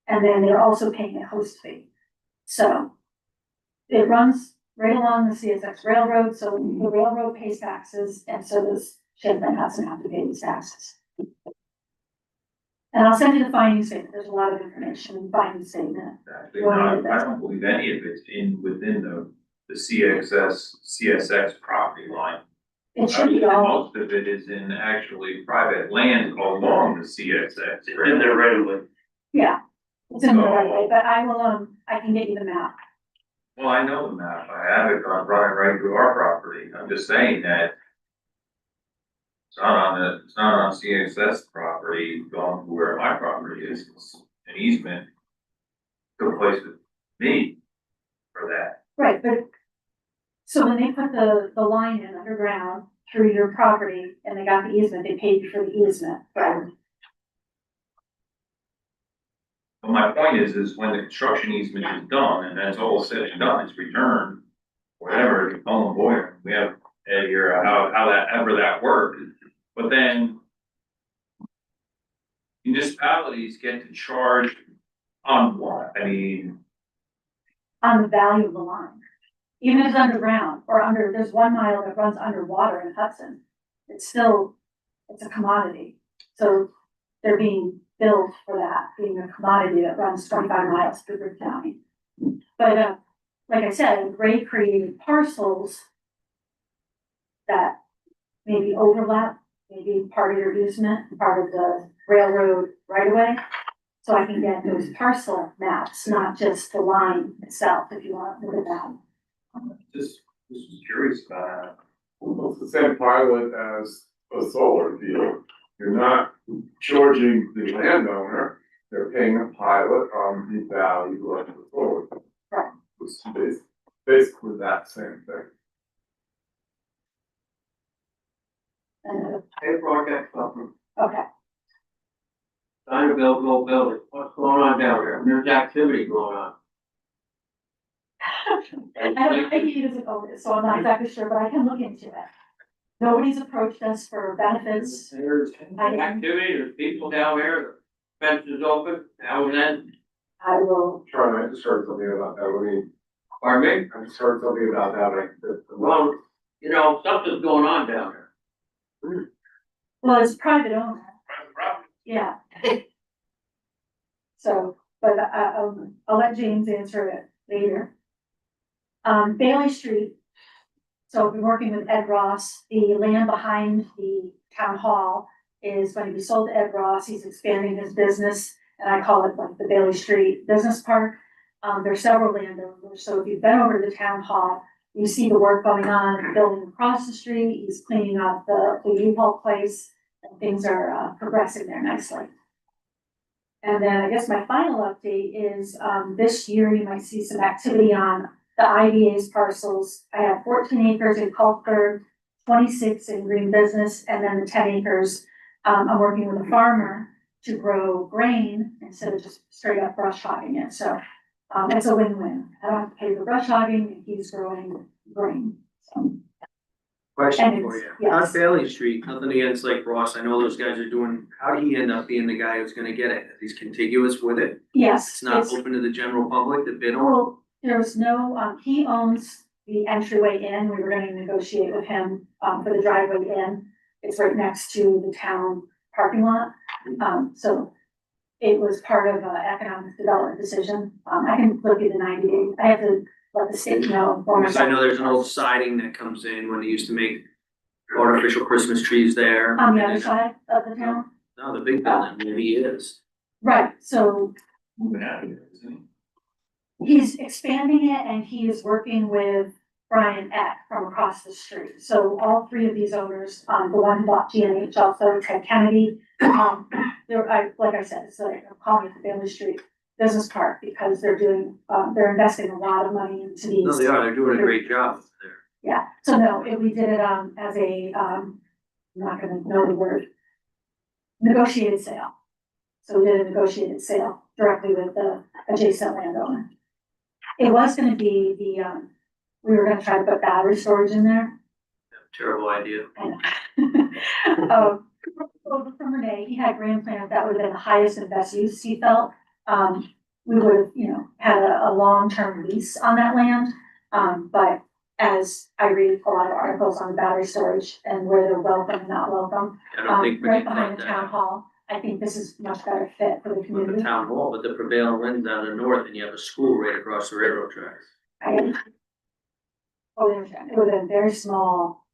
And then they're also paying a host fee. So it runs right along the CSX railroad, so the railroad pays taxes, and so does Champlain Hudson have to pay these taxes. And I'll send you the finding statement, there's a lot of information in the finding statement. Actually, not, I don't believe any of it's within the CSX property line. It should be all, Most of it is in actually private land along the CSX. In their right of way. yeah, it's in the right way, but I will, I can get you the map. Well, I know the map, I have it running right through our property, I'm just saying that it's not on CSS property going to where my property is, it's an easement to a place with me for that. Right, but, so when they put the line in underground through your property and they got the easement, they paid you for the easement, right? But my point is when the construction easement is done and that's all said and done, it's returned, whatever, you call them boy, we have, here, how that, ever that worked. But then municipalities get to charge on what? I mean, On the value of the line. Even if it's underground or under, there's 1 mile that runs underwater in Hudson. It's still, it's a commodity. So they're being billed for that, being a commodity that runs 25 miles through Brick County. But, like I said, Ray created parcels that maybe overlap, maybe part of your easement, part of the railroad right away. So I can get those parcel maps, not just the line itself, if you want to look at that. just was curious about that. Well, it's the same pilot as a solar deal. You're not charging the landowner, they're paying a pilot on the value of the solar. Right. It's basically that same thing. And, Hey, project, something. okay, Trying to build it. What's going on down there? There's activity going on. I don't think he doesn't own it, so I'm not exactly sure, but I can look into it. Nobody's approached us for benefits. There's activity, there's people down there, the fence is open, now and then. I will, Charlie, I just heard something about that, Pardon me? I just heard something about that, Well, you know, something's going on down there. well, it's private owner, yeah. So, but I'll let James answer it later. Bailey Street. So I've been working with Ed Ross. The land behind the town hall is going to be sold to Ed Ross. He's expanding his business, and I call it like the Bailey Street Business Park. There's several landowners, so if you've been over to the town hall, you see the work going on in the building across the street. He's cleaning up the U-Haul place, and things are progressing there nicely. And then I guess my final update is, this year you might see some activity on the IDA's parcels. I have 14 acres in Culford, 26 in Green Business, and then the 10 acres, I'm working with a farmer to grow grain instead of just straight up brush hogging it. So, it's a win-win. I don't have to pay for brush hogging, and he's growing grain, so. Question And for it's- you. yes. On Bailey Street, nothing against like Ross, I know those guys are doing, how did he end up being the guy who's gonna get it? He's contiguous with it? Yes. It's not open to the general public to bid on? Well, there's no, he owns the entryway in, we were gonna negotiate with him, for the driveway in. It's right next to the town parking lot, so it was part of a economic development decision. I can look at the 90 days, I have to let the state know. Because I know there's an old siding that comes in when they used to make artificial Christmas trees there. On the other side of the town, No, the big building, where he is. right, so Moving out of here, isn't he? he's expanding it and he is working with Brian Eck from across the street. So all three of these owners, the one who bought GNH, also Ted Kennedy, like I said, it's like, I'm calling it the Bailey Street Business Park because they're doing, they're investing a lot of money into these. No, they are, they're doing a great job there. Yeah, so no, we did it, as a, I'm not gonna know the word, negotiated sale. So we did a negotiated sale directly with the adjacent landowner. It was gonna be the, we were gonna try to put battery storage in there. Terrible idea. Over from Renee, he had grand plans, that would have been the highest and best use he felt. We would have, had a long-term lease on that land. But as I read a lot of articles on battery storage and where they're welcome and not welcome, I don't think we right can behind let the that town hall, I think this is much better fit for the with community. the town hall, but the prevailing wind's out of the north and you have a school right across the railroad tracks. It would have been a very small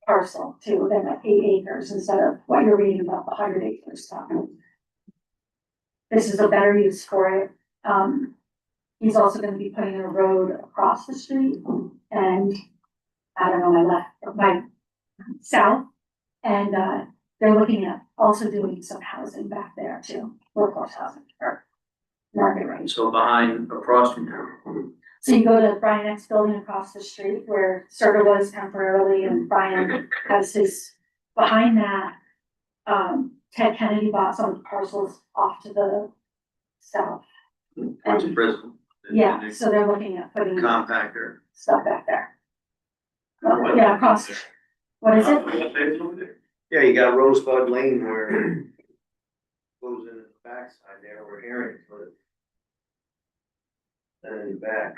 parcel too, within like 8 acres instead of what you're reading about the 100 acres stuff. This is a better use for it. He's also gonna be putting in a road across the street and I don't know, my south. And, they're looking at also doing some housing back there too, workforce housing or market rate. So across from there. So you go to Brian X building across the street where Serta was temporarily and Brian has his, behind that, Ted Kennedy bought some of the parcels off to the south. Towards the prison. Yeah, so they're looking at putting Compactor. stuff back there. Yeah, across, what is it? Yeah, you got Rosebud Lane where goes in the backside there, we're hearing, but. Then in the back.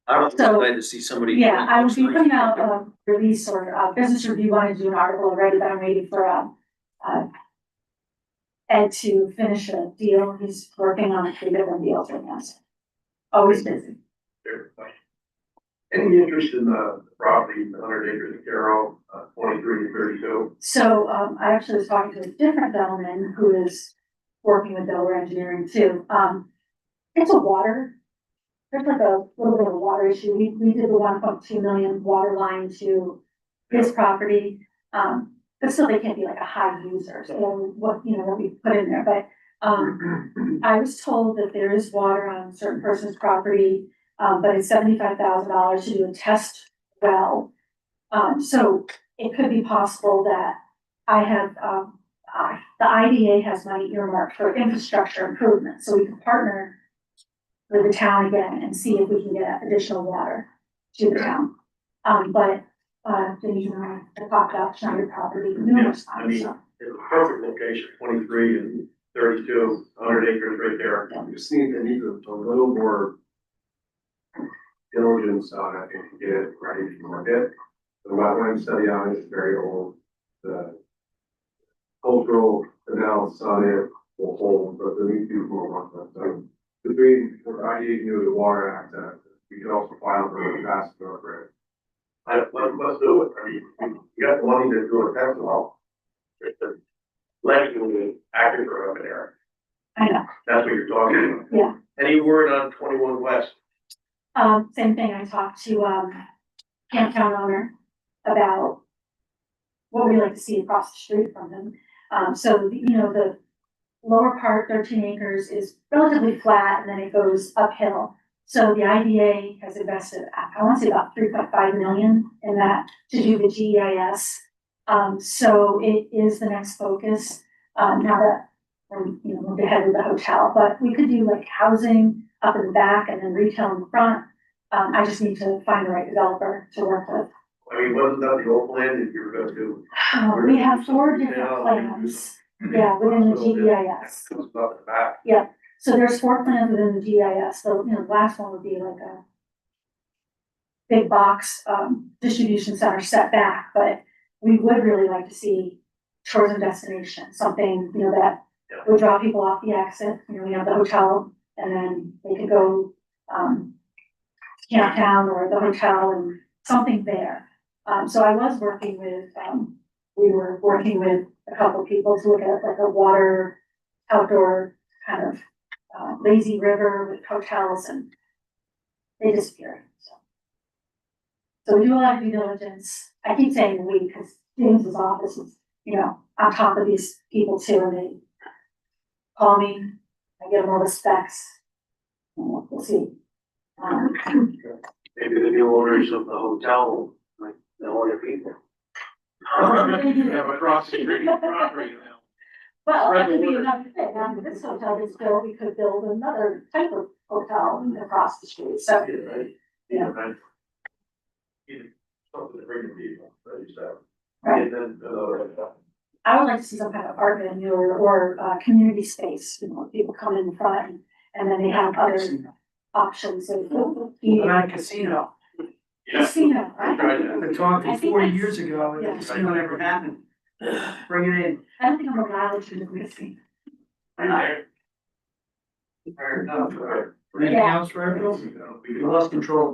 I don't know, So- glad to see somebody. Yeah, I will be putting out a release or a business review, wanted to do an article already, but I'm waiting for, Ed to finish a deal. He's working on 3 different deals right now. So always busy. Any interest in the property, the 100 acres of Carroll, 23 and 32? So, I actually was talking to a different gentleman who is working with Delaware Engineering too. It's a water, there's like a little bit of a water issue. We did the 1.2 million water line to his property. But still they can't be like a high user, so what, what we put in there, but, I was told that there is water on a certain person's property, but it's $75,000 to do a test well. So it could be possible that I have, the IDA has money earmarked for infrastructure improvement, so we can partner with the town again and see if we can get additional water to the town. But, Denise and I talked about Schneider property numerous I times, mean, so. it's a perfect location, 23 and 32, 100 acres right there. You just need, they need a little more diligence on it and get it ready to market. The wetland study on it is very old. The cultural analysis on it will hold, but there needs to be more work done. So between what I need to do the water access, we can also file for a fast grant. Let's do it. I mean, we got the money to do a test well. It's a legislatively active for up there. I know, That's what you're talking about. yeah. Any word on 21 West? Same thing, I talked to, Camp Town owner about what we'd like to see across the street from him. So, the lower part, 13 acres, is relatively flat and then it goes uphill. So the IDA has invested, I want to say about 3.5 million in that to do the GEIS. So it is the next focus, now that we're ahead of the hotel, but we could do like housing up in the back and then retail in the front. I just need to find the right developer to work with. I mean, wasn't that the old plan that you were gonna do? We have 4 different plans, yeah, within the GEIS. Comes up the back. So there's 4 plans within the GIS, so, the last one would be like a big box, distribution center set back, but we would really like to see tourism destination, something, that would draw people off the exit. We have the hotel, and then they could go, Camp Town or the hotel and something there. So I was working with, we were working with a couple of people to look at like a water outdoor kind of lazy river with hotels, and they disappeared, so we do a lot of due diligence. I keep saying we, because James's office is, on top of these people too, and they call me, I give them all the specs, and we'll see. Maybe the new owners of the hotel, like, know other people. Have across the street property now. Well, that could be another thing, after this hotel is built, we could build another type of hotel across the street, so. Yeah. Right. Something to bring the people, like you said. Right. And then, I would like to see some kind of art venue or community space, people come in front and then they have other options of eating. Not a casino. Casino, right? I talked I to think 40 that's- years ago, and yeah. the casino never happened. Bring it in. I don't think I'm allowed to do this. Fair enough. Anything Yeah. else for everyone? We lost control.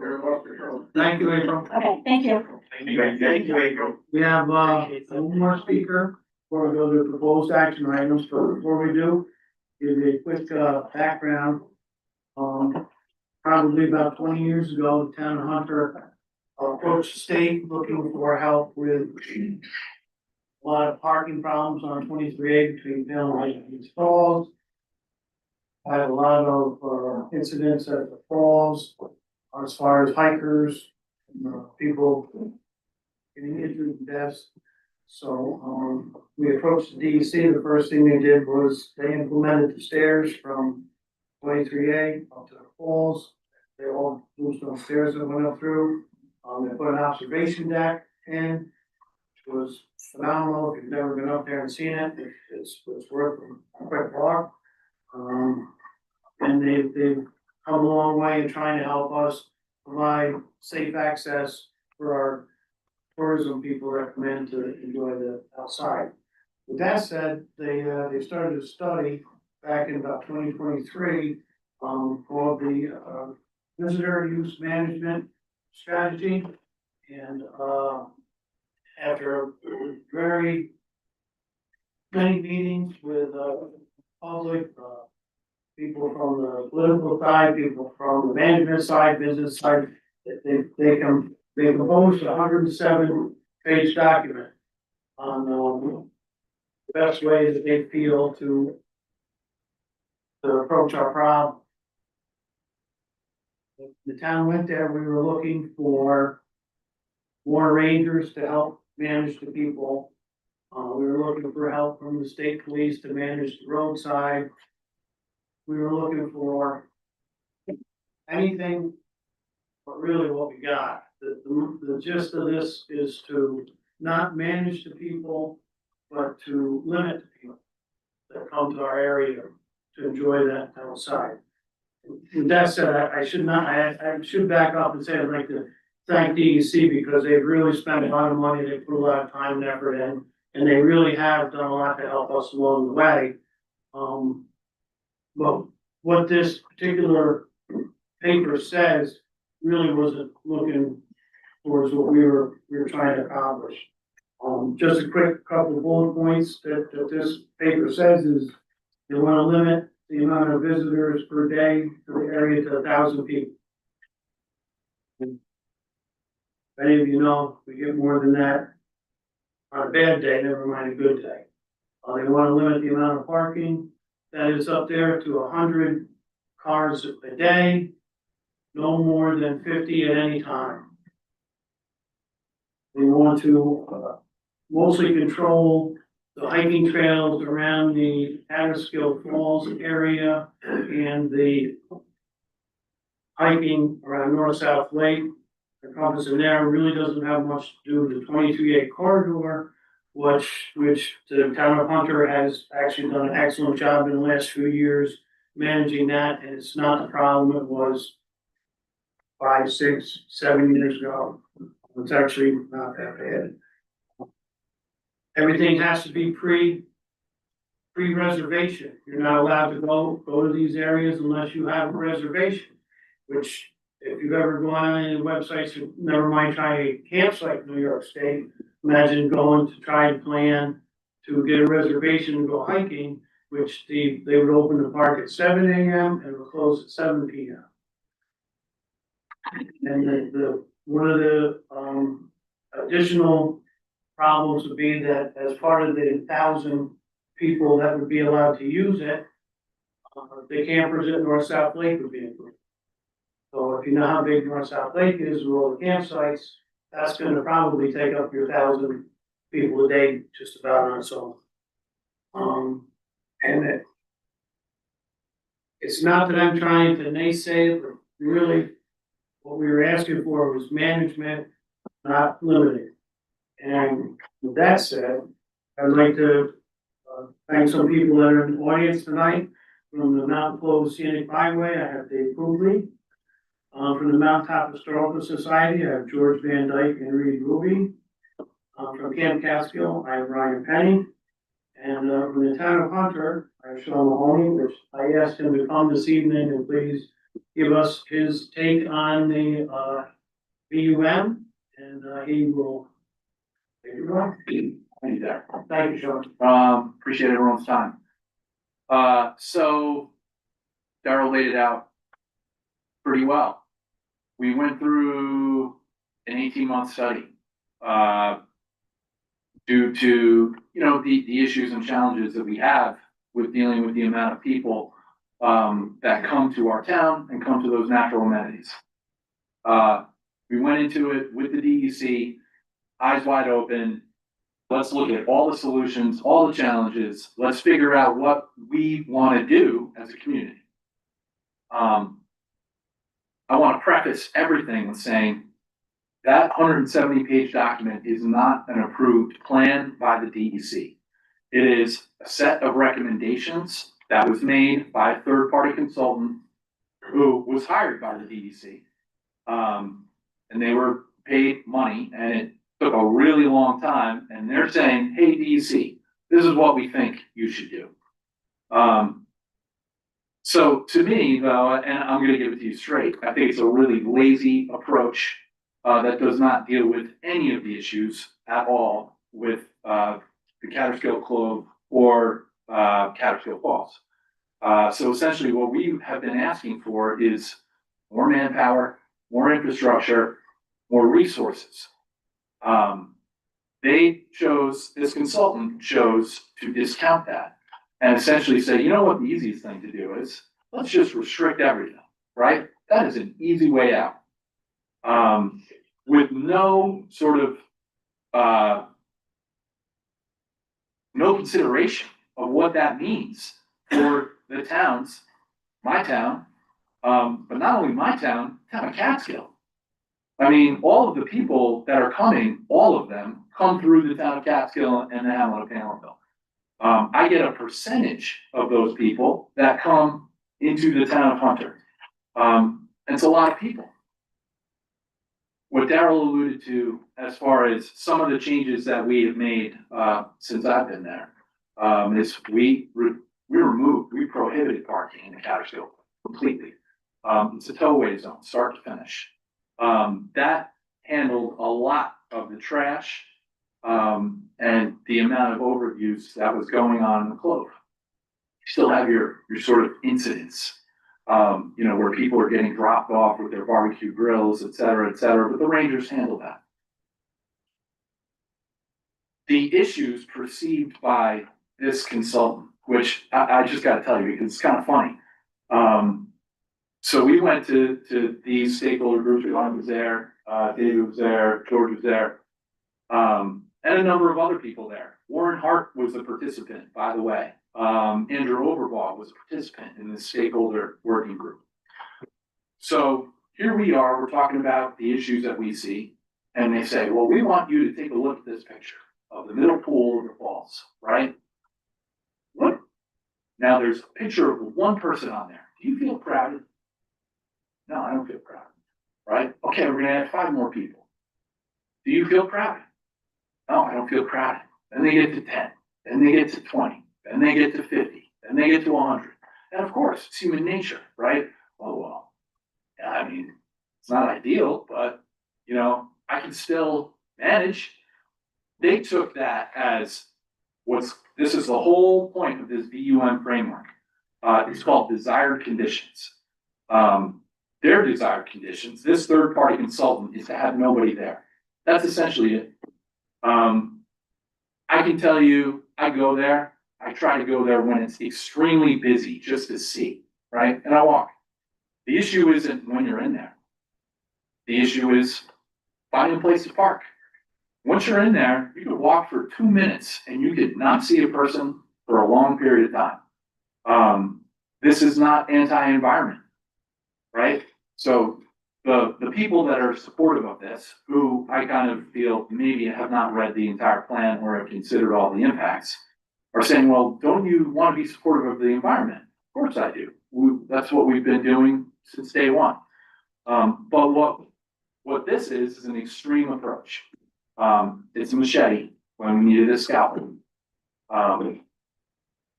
Thank you, April. Okay, thank you. Thank you, April. We have, one more speaker before we go to proposed action items, but before we do, give you a quick, background. Probably about 20 years ago, the town of Hunter approached the state looking for help with a lot of parking problems on 23A between Bill and Lake Falls. I had a lot of, incidents at the falls as far as hikers, people getting injured and deaths. So, we approached the DEC, the first thing they did was they implemented the stairs from 23A up to the falls. They all moved those stairs that went up through, they put an observation deck in. was phenomenal. If you've never been up there and seen it, it's worth a quick walk. And they've come a long way in trying to help us provide safe access for our tourism people that come in to enjoy the outside. With that said, they started a study back in about 2023, called the, visitor use management strategy. And, after very many meetings with, public, people from the political side, people from the management side, business side, they composed a 107-page document on, the best ways that they feel to approach our problem. The town went there, we were looking for more rangers to help manage the people. We were looking for help from the state police to manage the roadside. We were looking for anything, but really what we got. The gist of this is to not manage the people, but to limit the people that come to our area to enjoy that outside. With that said, I should back up and say I'd like to thank DEC because they've really spent a lot of money, they put a lot of time and effort in, and they really have done a lot to help us along the way. But what this particular paper says really wasn't looking towards what we were trying to accomplish. Just a quick couple of bullet points that this paper says is they want to limit the amount of visitors per day to the area to 1,000 people. If any of you know, we get more than that on a bad day, never mind a good day. They want to limit the amount of parking that is up there to 100 cars a day, no more than 50 at any time. They want to mostly control the hiking trails around the Hatterskill Falls area and the hiking around North-South Lake. The compass in there really doesn't have much to do with the 22A corridor, which the town of Hunter has actually done an excellent job in the last few years managing that, and it's not the problem it was 5, 6, 7 years ago. It's actually not that bad. Everything has to be pre-reservation. You're not allowed to go to these areas unless you have a reservation, which if you've ever gone on any websites, never mind trying a campsite in New York State, imagine going to try and plan to get a reservation and go hiking, which they would open the park at 7 a.m. and would close at 7 p.m. And one of the additional problems would be that as part of the 1,000 people that would be allowed to use it, the campers at North-South Lake would be included. So if you know how big North-South Lake is with all the campsites, that's gonna probably take up your 1,000 people a day just about on its own. And it's not that I'm trying to naysay it, but really what we were asking for was management, not limiting. And with that said, I'd like to thank some people that are in the audience tonight. From the Mountain Clove Scenic Byway, I have Dave Kugley. From the Mountaintop Historical Society, I have George Van Dyke and Reed Ruby. From Camp Catskill, I have Ryan Penny. And from the town of Hunter, I have Sean Mahoney, which I asked him to come this evening and please give us his take on the BUM, and he will take it away. Thank you, Derek. Thank you, Sean. Appreciate everyone's time. So Darrell laid it out pretty well. We went through an 18-month study, due to, the issues and challenges that we have with dealing with the amount of people, that come to our town and come to those natural amenities. We went into it with the DEC, eyes wide open. Let's look at all the solutions, all the challenges. Let's figure out what we want to do as a community. I want to preface everything with saying that 170-page document is not an approved plan by the DEC. It is a set of recommendations that was made by a third-party consultant who was hired by the DEC. And they were paid money, and it took a really long time, and they're saying, hey, DEC, this is what we think you should do. So to me, though, and I'm gonna give it to you straight, I think it's a really lazy approach that does not deal with any of the issues at all with the Catskill Clove or Catskill Falls. So essentially what we have been asking for is more manpower, more infrastructure, more resources. This consultant chose to discount that and essentially say, you know what the easiest thing to do is, let's just restrict everything, right? That is an easy way out. With no sort of, no consideration of what that means for the towns, my town, but not only my town of Catskill. I mean, all of the people that are coming, all of them come through the town of Catskill and the hamlet of Palinville. I get a percentage of those people that come into the town of Hunter. It's a lot of people. What Daryl alluded to as far as some of the changes that we have made since I've been there is we prohibited parking in the Catskill completely. It's a towaway zone, start to finish. That handled a lot of the trash and the amount of overuse that was going on in the Clove. You still have your sort of incidents, where people are getting dropped off with their barbecue grills, et cetera, but the rangers handle that. The issues perceived by this consultant, which I just gotta tell you, because it's kind of funny. So we went to these stakeholder groups. I was there, David was there, George was there, and a number of other people there. Warren Hart was a participant, by the way. Andrew Overbaugh was a participant in this stakeholder working group. So here we are, we're talking about the issues that we see, and they say, well, we want you to take a look at this picture of the middle pool of the falls, right? Look, now there's a picture of one person on there. Do you feel crowded? No, I don't feel crowded, right? Okay, we're gonna add 5 more people. Do you feel crowded? No, I don't feel crowded. Then they get to 10, then they get to 20, then they get to 50, then they get to 100. And of course, it's human nature, right? Oh, well, yeah, I mean, it's not ideal, but, I can still manage. They took that as this is the whole point of this VUM framework. It's called desired conditions. Their desired conditions, this third-party consultant is to have nobody there. That's essentially it. I can tell you, I go there, I try to go there when it's extremely busy just to see, right? And I walk. The issue isn't when you're in there. The issue is finding a place to park. Once you're in there, you could walk for 2 minutes and you could not see a person for a long period of time. This is not anti-environment, right? So the people that are supportive of this, who I kind of feel maybe have not read the entire plan or have considered all the impacts, are saying, well, don't you want to be supportive of the environment? Of course I do. That's what we've been doing since day one. But what this is an extreme approach. It's a machete when we needed a scalpel.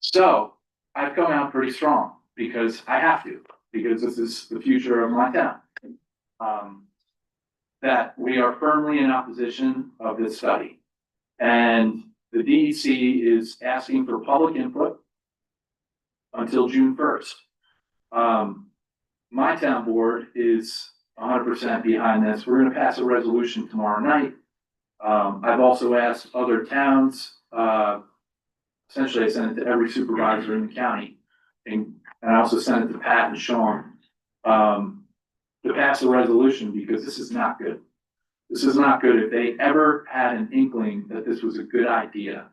So I've come out pretty strong because I have to, because this is the future of my town. That we are firmly in opposition of this study. And the DEC is asking for public input until June 1st. My town board is 100% behind this. We're gonna pass a resolution tomorrow night. I've also asked other towns, essentially I sent it to every supervisor in the county. And I also sent it to Pat and Sean, to pass a resolution because this is not good. This is not good. If they ever had an inkling that this was a good idea,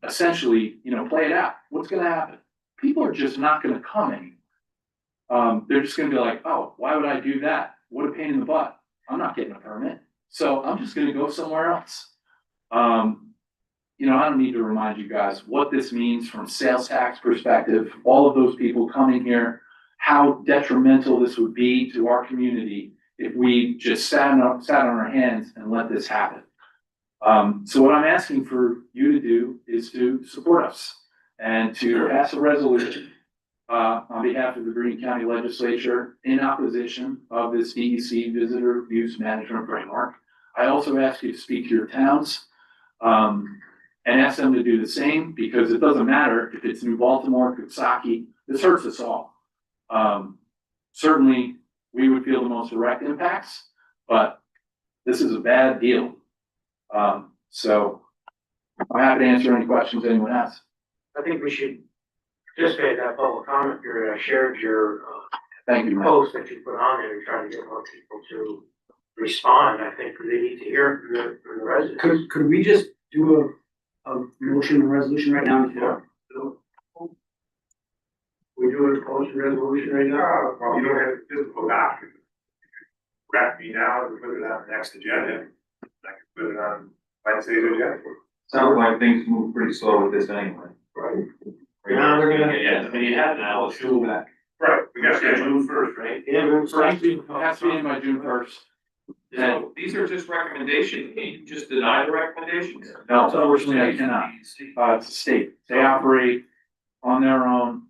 essentially, play it out. What's gonna happen? People are just not gonna come anymore. They're just gonna be like, oh, why would I do that? What a pain in the butt. I'm not getting a permit, so I'm just gonna go somewhere else. You know, I don't need to remind you guys what this means from sales tax perspective, all of those people coming here, how detrimental this would be to our community if we just sat on our hands and let this happen. So what I'm asking for you to do is to support us and to pass a resolution on behalf of the Greene County Legislature in opposition of this DEC Visitor Use Management Framework. I also ask you to speak to your towns, and ask them to do the same, because it doesn't matter if it's New Baltimore, Coxsackie, this hurts us all. Certainly, we would feel the most direct impacts, but this is a bad deal. So I'm happy to answer any questions anyone has. I think we should participate in that public comment period. I shared your Thank you, Matt. post that you put on there, trying to get more people to respond. I think they need to hear from the residents. Could we just do a motion and resolution right now? We do a motion resolution right now. Well, you don't have a physical document. Wrap me now and put it on the next agenda. I can put it on Wednesday's agenda. Sounds like things move pretty slow with this anyway. Right. Now they're gonna, yeah, I mean, you have now, let's go back. Right, we got to June first, right? Yeah, It has to be in by June 1st. So these are just recommendations, can you just deny the recommendations? No, unfortunately, I cannot. It's a state. They operate on their own.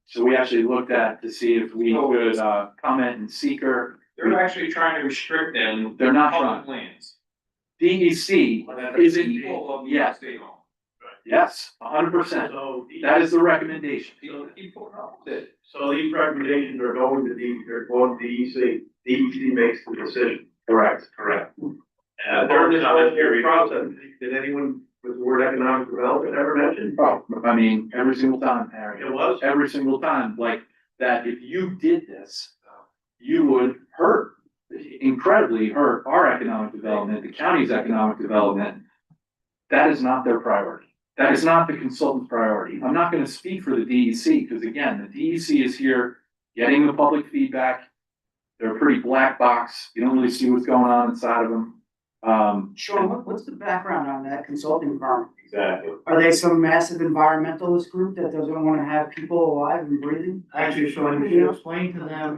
So we actually looked at to see if we could, comment in seeker. They're actually trying to restrict them. They're not public trying. lands. DEC That is the in, people of New yes, York State own. yes, 100%. So, That is the recommendation. People keep putting up with it. so these recommendations are going to they're going to DEC. DEC makes the decision. Correct. Correct. During this whole process, did anyone with the word economic development ever mention? Oh, I mean, every single time, Harry. It was? Every single time, like, that if you did this, you would incredibly hurt our economic development, the county's economic development. That is not their priority. That is not the consultant's priority. I'm not gonna speak for the DEC, because again, the DEC is here getting the public feedback. They're a pretty black box. You don't really see what's going on inside of them. Sean, what's the background on that consulting firm? Exactly. Are they some massive environmentalist group that doesn't wanna have people alive and breathing? Actually, so you should explain to them,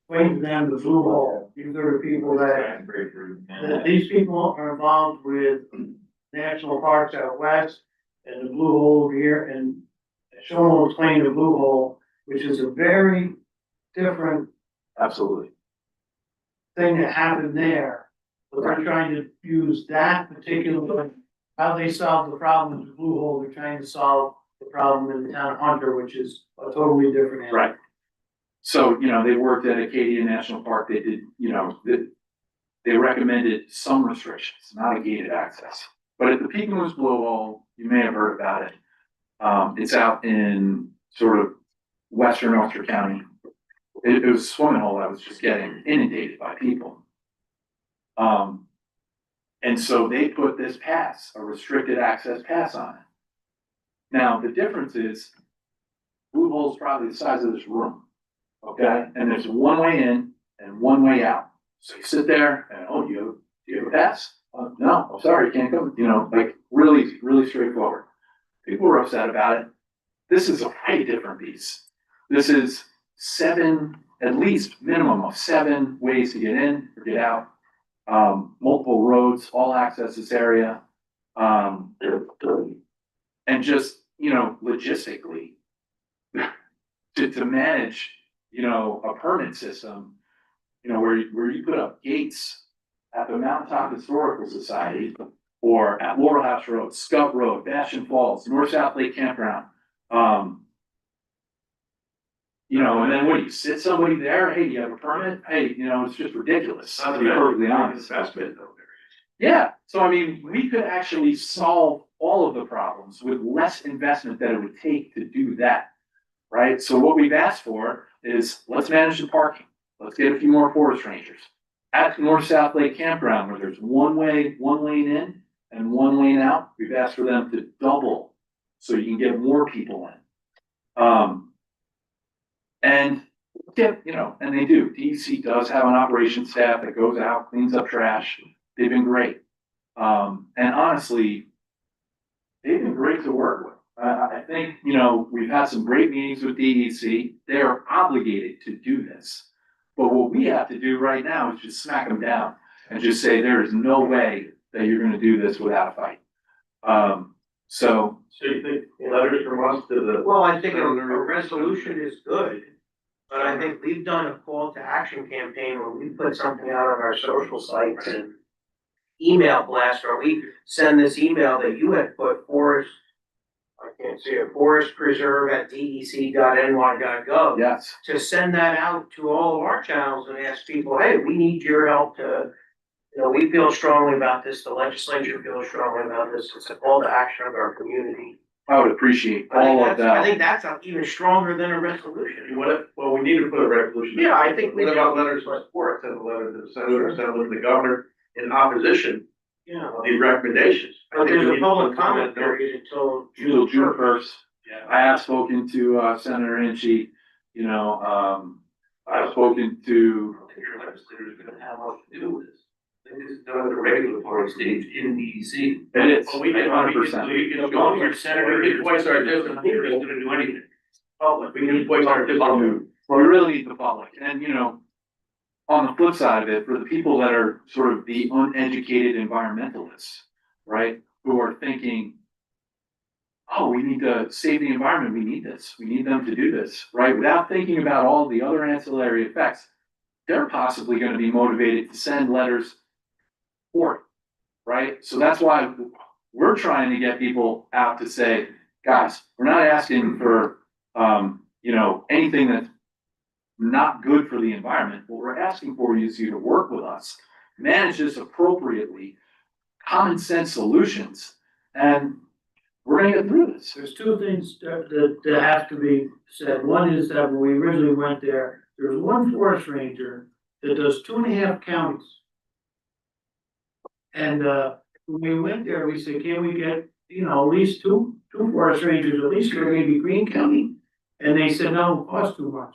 explain to them the blue hole. These are the people that these people are involved with national parks out west and the blue hole over here, and Sean will explain the blue hole, which is a very different Absolutely. thing that happened there. But they're trying to use that particular, how they solve the problem with the blue hole, they're trying to solve the problem in the town of Hunter, which is a totally different animal. Right. So, you know, they worked at Acadia National Park. They did, you know, they recommended some restrictions, not a gated access. But at the Pekin's Blue Hole, you may have heard about it. It's out in sort of western Ulster County. It was a swimming hole that was just getting inundated by people. And so they put this pass, a restricted access pass on it. Now, the difference is, blue hole's probably the size of this room, okay? And there's one way in and one way out. So you sit there and, oh, do you have a pass? No, I'm sorry, you can't come, you know, like really, really straightforward. People were upset about it. This is a way different beast. This is at least minimum of 7 ways to get in or get out. Multiple roads, all access this area. And just, you know, logistically, to manage, you know, a permit system, you know, where you put up gates at the Mountaintop Historical Society, or at Laurel House Road, Scout Road, Bastion Falls, North South Lake Campground. You know, and then what, you sit somebody there, hey, do you have a permit? Hey, you know, it's just ridiculous, to be perfectly honest. Yeah, so I mean, we could actually solve all of the problems with less investment that it would take to do that, right? So what we've asked for is, let's manage the parking. Let's get a few more forest rangers. At North South Lake Campground, where there's one lane in and one lane out, we've asked for them to double so you can get more people in. And Yeah, you know, and they do. DEC does have an operations staff that goes out, cleans up trash. They've been great. And honestly, they've been great to work with. I think, you know, we've had some great meetings with DEC. They are obligated to do this. But what we have to do right now is just smack them down and just say, there is no way that you're gonna do this without a fight. So So you think letters from us to the. Well, I think a resolution is good, but I think we've done a call to action campaign where we put something out on our social sites and email blast, or we send this email that you had put, forest, I can't see it, forestpreserve@dec.ny.gov. yes, To send that out to all of our channels and ask people, hey, we need your help to, you know, we feel strongly about this, the legislature feels strongly about this, it's a call to action of our community. I would appreciate I think all of that's, I that. think that's even stronger than a resolution. Well, we need to put a resolution. Yeah, I think we What do. about letters of support, send a letter to the senator, send a letter to the governor in opposition Yeah, of these recommendations. but there's a public comment period until June June. first. Yeah. I have spoken to Senator Hinchey, you know, I've spoken to, I don't think your legislators are gonna have much to do with this. They just done at the regulatory stage in DEC. it is, But we can, 100%. we can go to our senator, we can voice our different, here is gonna do anything. Public, we can voice our different. Well, we really need the public, and you know, on the flip side of it, for the people that are sort of the uneducated environmentalists, right? Who are thinking, oh, we need to save the environment, we need this, we need them to do this, right? Without thinking about all the other ancillary effects, they're possibly gonna be motivated to send letters for it, right? So that's why we're trying to get people out to say, guys, we're not asking for, you know, anything that's not good for the environment. What we're asking for is you to work with us, manage this appropriately, common sense solutions, and we're gonna get through this. There's two things that have to be said. One is that when we originally went there, there was one forest ranger that does 2.5 counties. And, when we went there, we said, can we get, you know, at least two forest rangers, at least for maybe Greene County? And they said, no, it costs too much.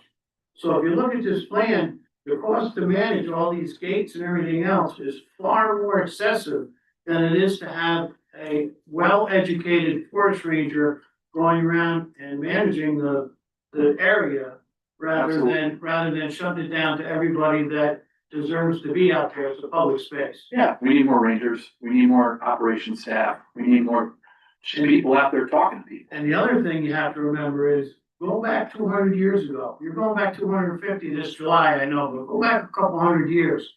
So if you look at this plan, the cost to manage all these gates and everything else is far more excessive than it is to have a well-educated forest ranger going around and managing the area rather than shutting it down to everybody that deserves to be out there as a public space. Yeah, we need more rangers, we need more operations staff, we need more people out there talking to people. And the other thing you have to remember is, go back 200 years ago. You're going back 250 this July, I know, but go back a couple hundred years.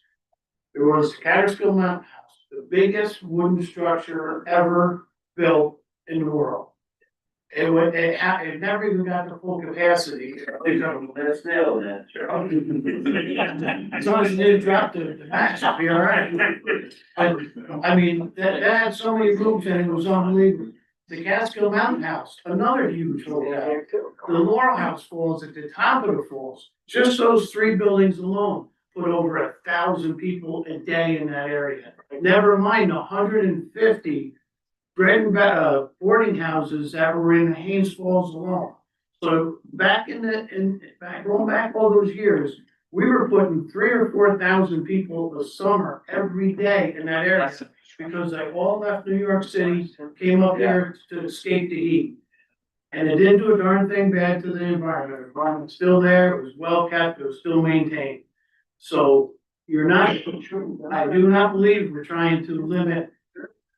There was the Catterskill Mountain House, the biggest wooden structure ever built in the world. It never even got to full capacity. Let's nail that, sure. As long as you didn't drop the match, it'll be all right. I mean, that had so many rooms and it was unbelievable. The Catskill Mountain House, another huge hotel. The Laurel House Falls at the top of the falls, just those 3 buildings alone put over 1,000 people a day in that area. Never mind 150 boarding houses that were in Haynes Falls alone. So back going back all those years, we were putting 3,000 or 4,000 people a summer every day in that area. Because they all left New York City, came up here to escape the heat. And it didn't do a darn thing bad to the environment. The environment's still there, it was well kept, it was still maintained. So you're not, I do not believe we're trying to limit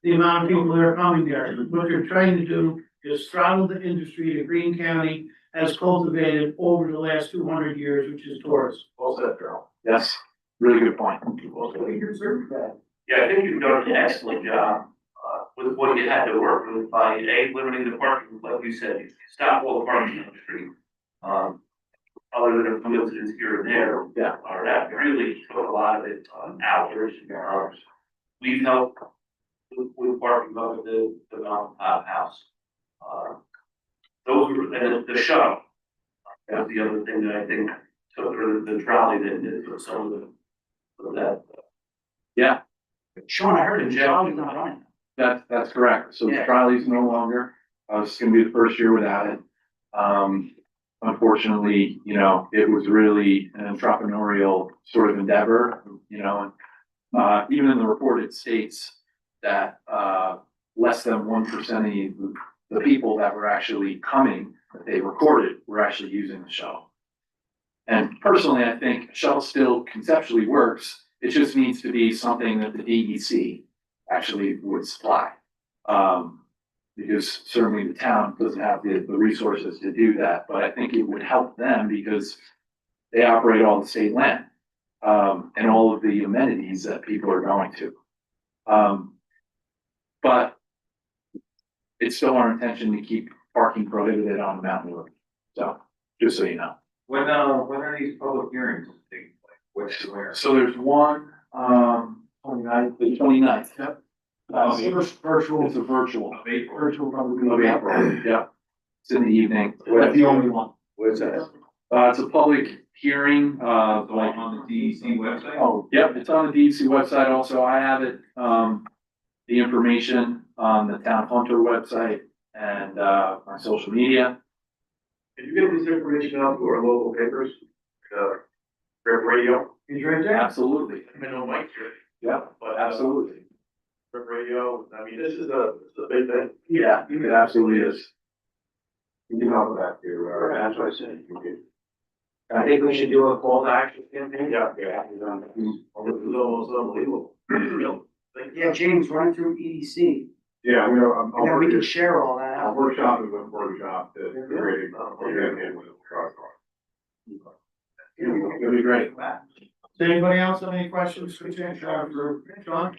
the amount of people that are coming there. What you're trying to do is throttle the industry that Greene County has cultivated over the last 200 years, which is tourism. Well said, Carl. Yes, really good point. Yeah, I think you've done an excellent job, with what you had to work with by limiting the parking, like you said, you stop all the parking on the street. Other than a few incidents here and there, or that really took a lot of it on hours and hours. We've helped with parking up at the mountain house. Those were, and the shuttle, was the other thing that I think took, or the trolley that took some of that. Yeah, Sean, I heard the trolley's not running. that's correct. So the Yeah. trolley's no longer, it's gonna be the first year without it. unfortunately, you know, it was really an entrepreneurial sort of endeavor, you know, and even in the report, it states that, less than 1% of the people that were actually coming, that they recorded, were actually using the shuttle. And personally, I think shuttle still conceptually works. It just needs to be something that the DEC actually would supply. Because certainly the town doesn't have the resources to do that, but I think it would help them because they operate all the state land, and all of the amenities that people are going to. But it's still our intention to keep parking prohibited on the mountain road. So, just so you know. When are these public hearings taking place? What's where? So there's one, 29th. the 29th. Yep. Virtual. It's a virtual. Of April. Virtual probably. Of April, yeah. It's in the evening. That's the only one. What's that? It's a public hearing, like. On the DEC website? Oh, yep, it's on the DEC website also. I have it, the information on the Town Hunter website and, my social media. Can you get this information out to our local papers, Rip Radio? He's right there. Absolutely. I know Mike's here, Yeah, but absolutely. Rip Radio, I mean, this is a big thing. Yeah, it absolutely is. You know that, you're, that's what I said, you did. I think we should do a call to action campaign. Yeah, yeah. This is almost unbelievable. Yeah, James, run through EDC, Yeah, we are, and then we can share all that Our out. workshop is a workshop that created, with It'll be great. Does anybody else have any questions for John?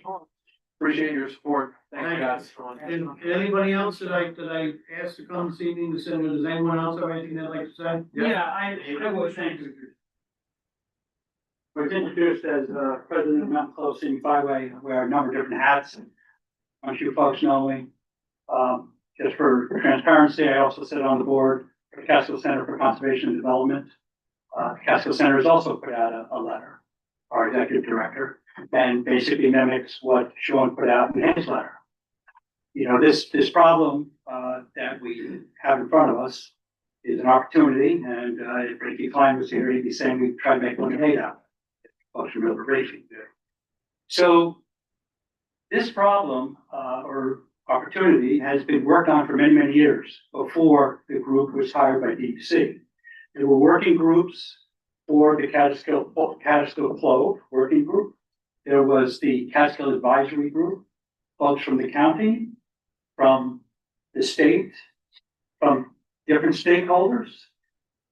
Appreciate your support. Thank you, guys. And anybody else that I asked to come this evening, does anyone else have anything they'd like to say? I would think. Was introduced as president of Mountain Close City Byway, I wear a number of different hats. A bunch of you folks know me. Just for transparency, I also sit on the board for the Casco Center for Conservation and Development. Casco Center has also put out a letter, our executive director, and basically mimics what Sean put out in his letter. You know, this problem that we have in front of us is an opportunity, and if Ricky Klein was here, he'd be saying we try to make lemonade out of it. Folks remember Ricky. So this problem or opportunity has been worked on for many, many years before the group was hired by DEC. There were working groups for the Catskill Clove working group. There was the Catskill Advisory Group, folks from the county, from the state, from different stakeholders,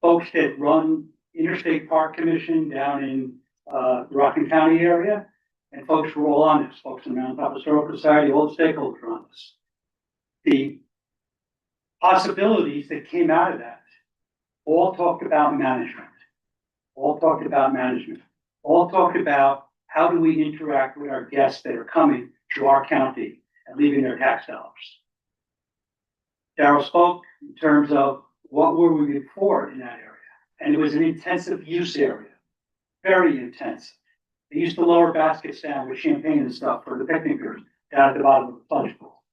folks that run Interstate Park Commission down in the Rockland County area, and folks were all on this, folks in the Mountain Top Historical Society, all the stakeholders were on this. The possibilities that came out of that all talked about management, all talked about how do we interact with our guests that are coming to our county and leaving their tax dollars. Darryl spoke in terms of what were we before in that area, and it was an intensive use area, very intensive. They used to lower baskets down with champagne and stuff for the picnickers down at the bottom of the plunge pool.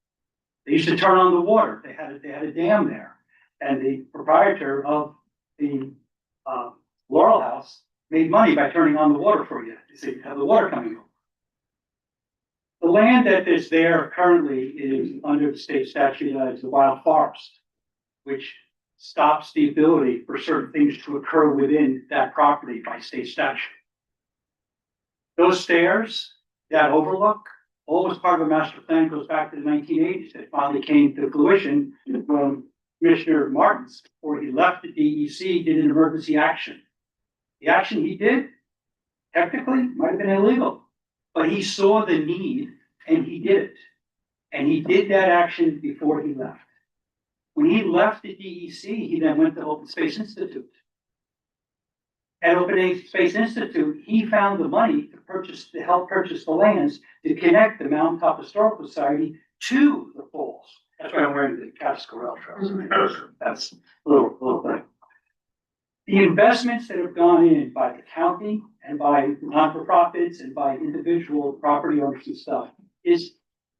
They used to turn on the water. They had a dam there, and the proprietor of the Laurel House made money by turning on the water for you so you have the water coming over. The land that is there currently is under the state statute as the wild forest, which stops the ability for certain things to occur within that property by state statute. Those stairs, that overlook, all was part of a master plan, goes back to the 1980s. That finally came to fruition when Commissioner Martins, before he left the DEC, did an emergency action. The action he did, technically, might have been illegal, but he saw the need and he did it. And he did that action before he left. When he left the DEC, he then went to Open Space Institute. At Open Space Institute, he found the money to help purchase the lands to connect the Mountain Top Historical Society to the falls. That's why I'm wearing the Catskill Rail Trails. That's a little thing. The investments that have gone in by the county and by non-for-profits and by individual property owners and stuff is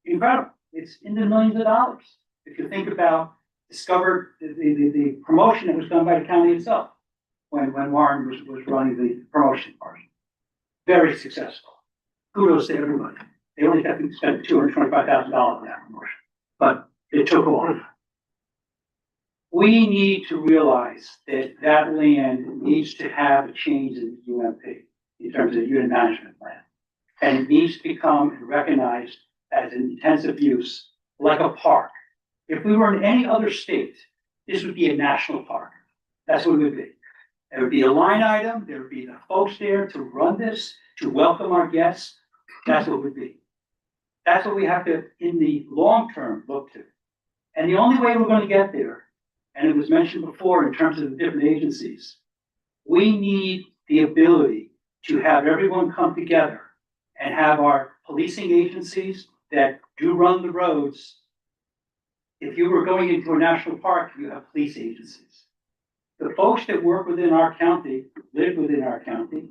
incredible. It's in the millions of dollars. If you think about discovered the promotion that was done by the county itself when Warren was running the promotion part. Very successful. Kudos to everybody. They only got to spend $225,000 on that promotion, but it took off. We need to realize that that land needs to have a change in the UMP in terms of unit management plan. And it needs to become recognized as an intensive use, like a park. If we were in any other state, this would be a national park. That's what it would be. There would be a line item, there would be the folks there to run this, to welcome our guests. That's what it would be. That's what we have to, in the long term, look to. And the only way we're going to get there, and it was mentioned before in terms of the different agencies, we need the ability to have everyone come together and have our policing agencies that do run the roads. If you were going into a national park, you have police agencies. The folks that work within our county, live within our county,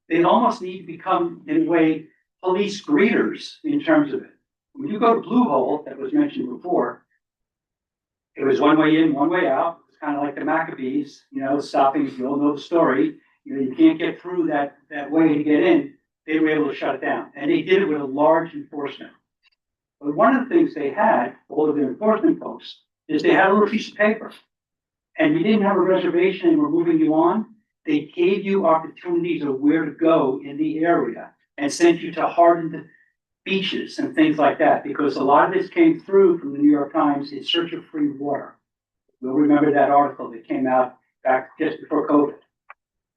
they almost need to become, in a way, police greeters in terms of it. When you go to Blue Hole, that was mentioned before, it was one way in, one way out. It's kind of like the Maccabees, stopping, you all know the story. You can't get through that way to get in. They were able to shut it down. And they did it with a large enforcement. But one of the things they had, all of the enforcement folks, is they had a little piece of paper. And you didn't have a reservation and were moving you on. They gave you opportunities of where to go in the area and sent you to hardened beaches and things like that, because a lot of this came through from the New York Times in search of free water. We'll remember that article that came out back just before COVID.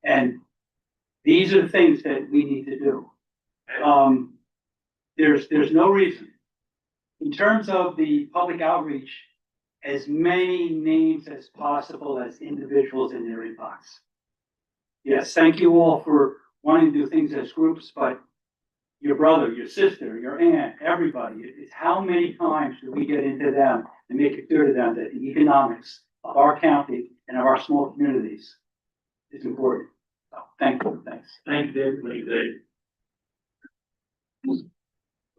And these are the things that we need to do. There's no reason. In terms of the public outreach, as many names as possible as individuals in their inbox. Yes, thank you all for wanting to do things as groups, but your brother, your sister, your aunt, everybody, it's how many times do we get into them and make it clear to them that the economics of our county and of our small communities is important. So, thank you, thanks. Thank you, David. Thank you, Dave.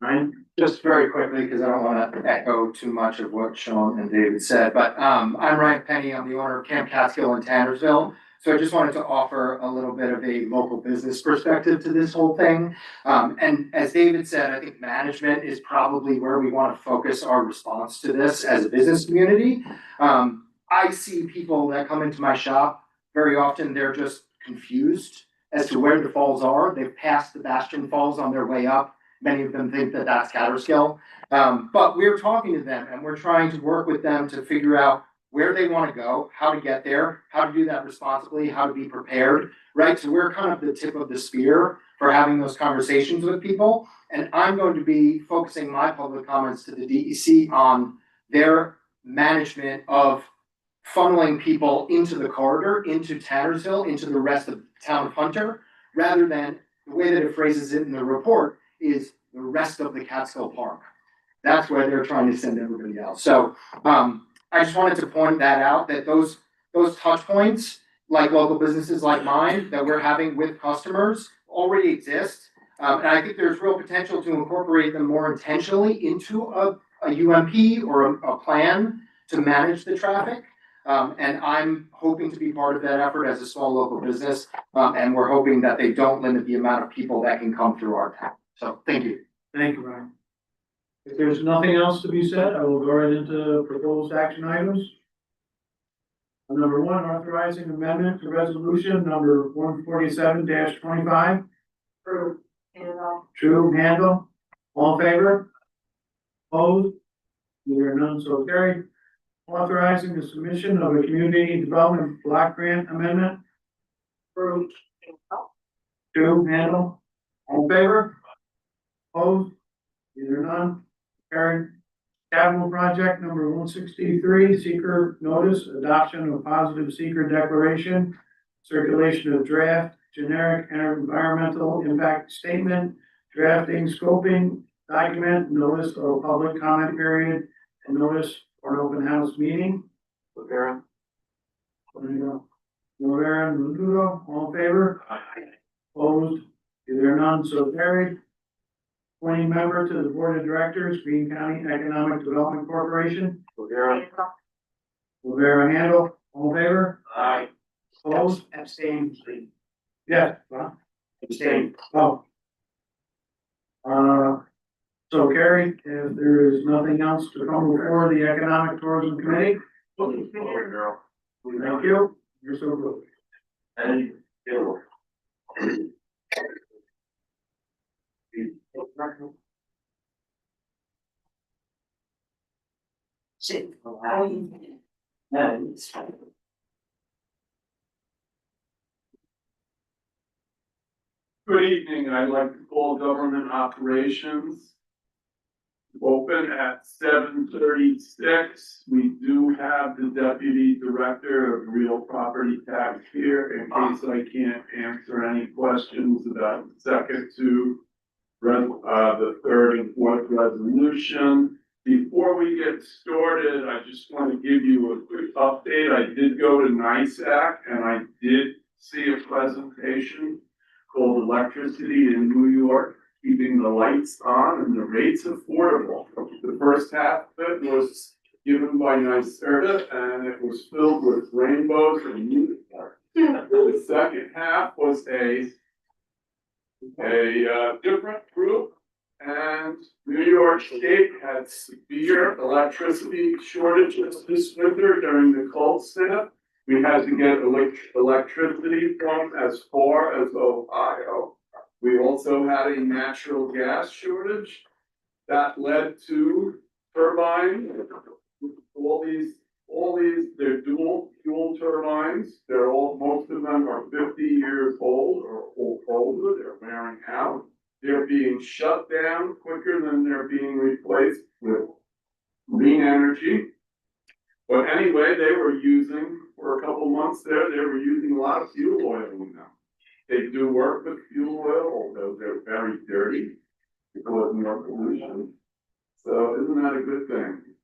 Ryan? Just very quickly, because I don't want to echo too much of what Sean and David said, but I'm Ryan Penny. I'm the owner of Camp Catskill in Tannersville. So I just wanted to offer a little bit of a local business perspective to this whole thing. And as David said, I think management is probably where we want to focus our response to this as a business community. I see people that come into my shop, very often they're just confused as to where the falls are. They've passed the Bastion Falls on their way up. Many of them think that that's Catskill. But we're talking to them and we're trying to work with them to figure out where they want to go, how to get there, how to do that responsibly, how to be prepared, right? So we're kind of the tip of the spear for having those conversations with people. And I'm going to be focusing my public comments to the DEC on their management of funneling people into the corridor, into Tannersville, into the rest of the town of Hunter, rather than the way that it phrases it in the report is the rest of the Catskill Park. That's where they're trying to send everybody else. So I just wanted to point that out, that those touch points, like local businesses like mine, that we're having with customers already exist. And I think there's real potential to incorporate them more intentionally into a UMP or a plan to manage the traffic. And I'm hoping to be part of that effort as a small local business. And we're hoping that they don't limit the amount of people that can come through our town. So thank you. Thank you, Ryan. If there's nothing else to be said, I will go right into proposed action items. Number one, authorizing amendment to resolution number 147-25. True. True, Handle. All in favor? Opposed? Either none, so carried. Authorizing the submission of a community development block grant amendment. Approved. True, Handle. All in favor? Opposed? Either none. Carried. Capital project number 163, seeker notice, adoption of positive seeker declaration, circulation of draft, generic and environmental impact statement, drafting, scoping, document, notice of public comment period, and notice for an open house meeting. Rivera. Rivera and Ludo, all in favor? Opposed? Either none, so carried. Appointing member to the board of directors, Greene County Economic Development Corporation. Rivera Handle, all in favor? Aye. Opposed? Abstain. Yes, well, abstain. Oh. So Carrie, if there is nothing else to come before the Economic Tourism Committee, thank you. You're so good. And you. Sit. Good evening, I'd like to call government operations open at 7:36. We do have the deputy director of real property tax here in case I can't answer any questions about the second two, the third and fourth resolution. Before we get started, I just want to give you a quick update. I did go to NISAC and I did see a presentation called Electricity in New York, Keeping the Lights On and the Rates Affordable. The first half of it was given by NYSERDA and it was filled with rainbows and unicorns. The second half was a different group, and New York State had severe electricity shortages this winter during the cold snap. We had to get electricity from as far as Ohio. We also had a natural gas shortage that led to turbines. They're dual fuel turbines. Most of them are 50 years old or older. They're wearing out. They're being shut down quicker than they're being replaced with green energy. But anyway, they were using, for a couple months there, they were using a lot of fuel oil in them. They do work with fuel oil, although they're very dirty because more pollution. So isn't that a good thing?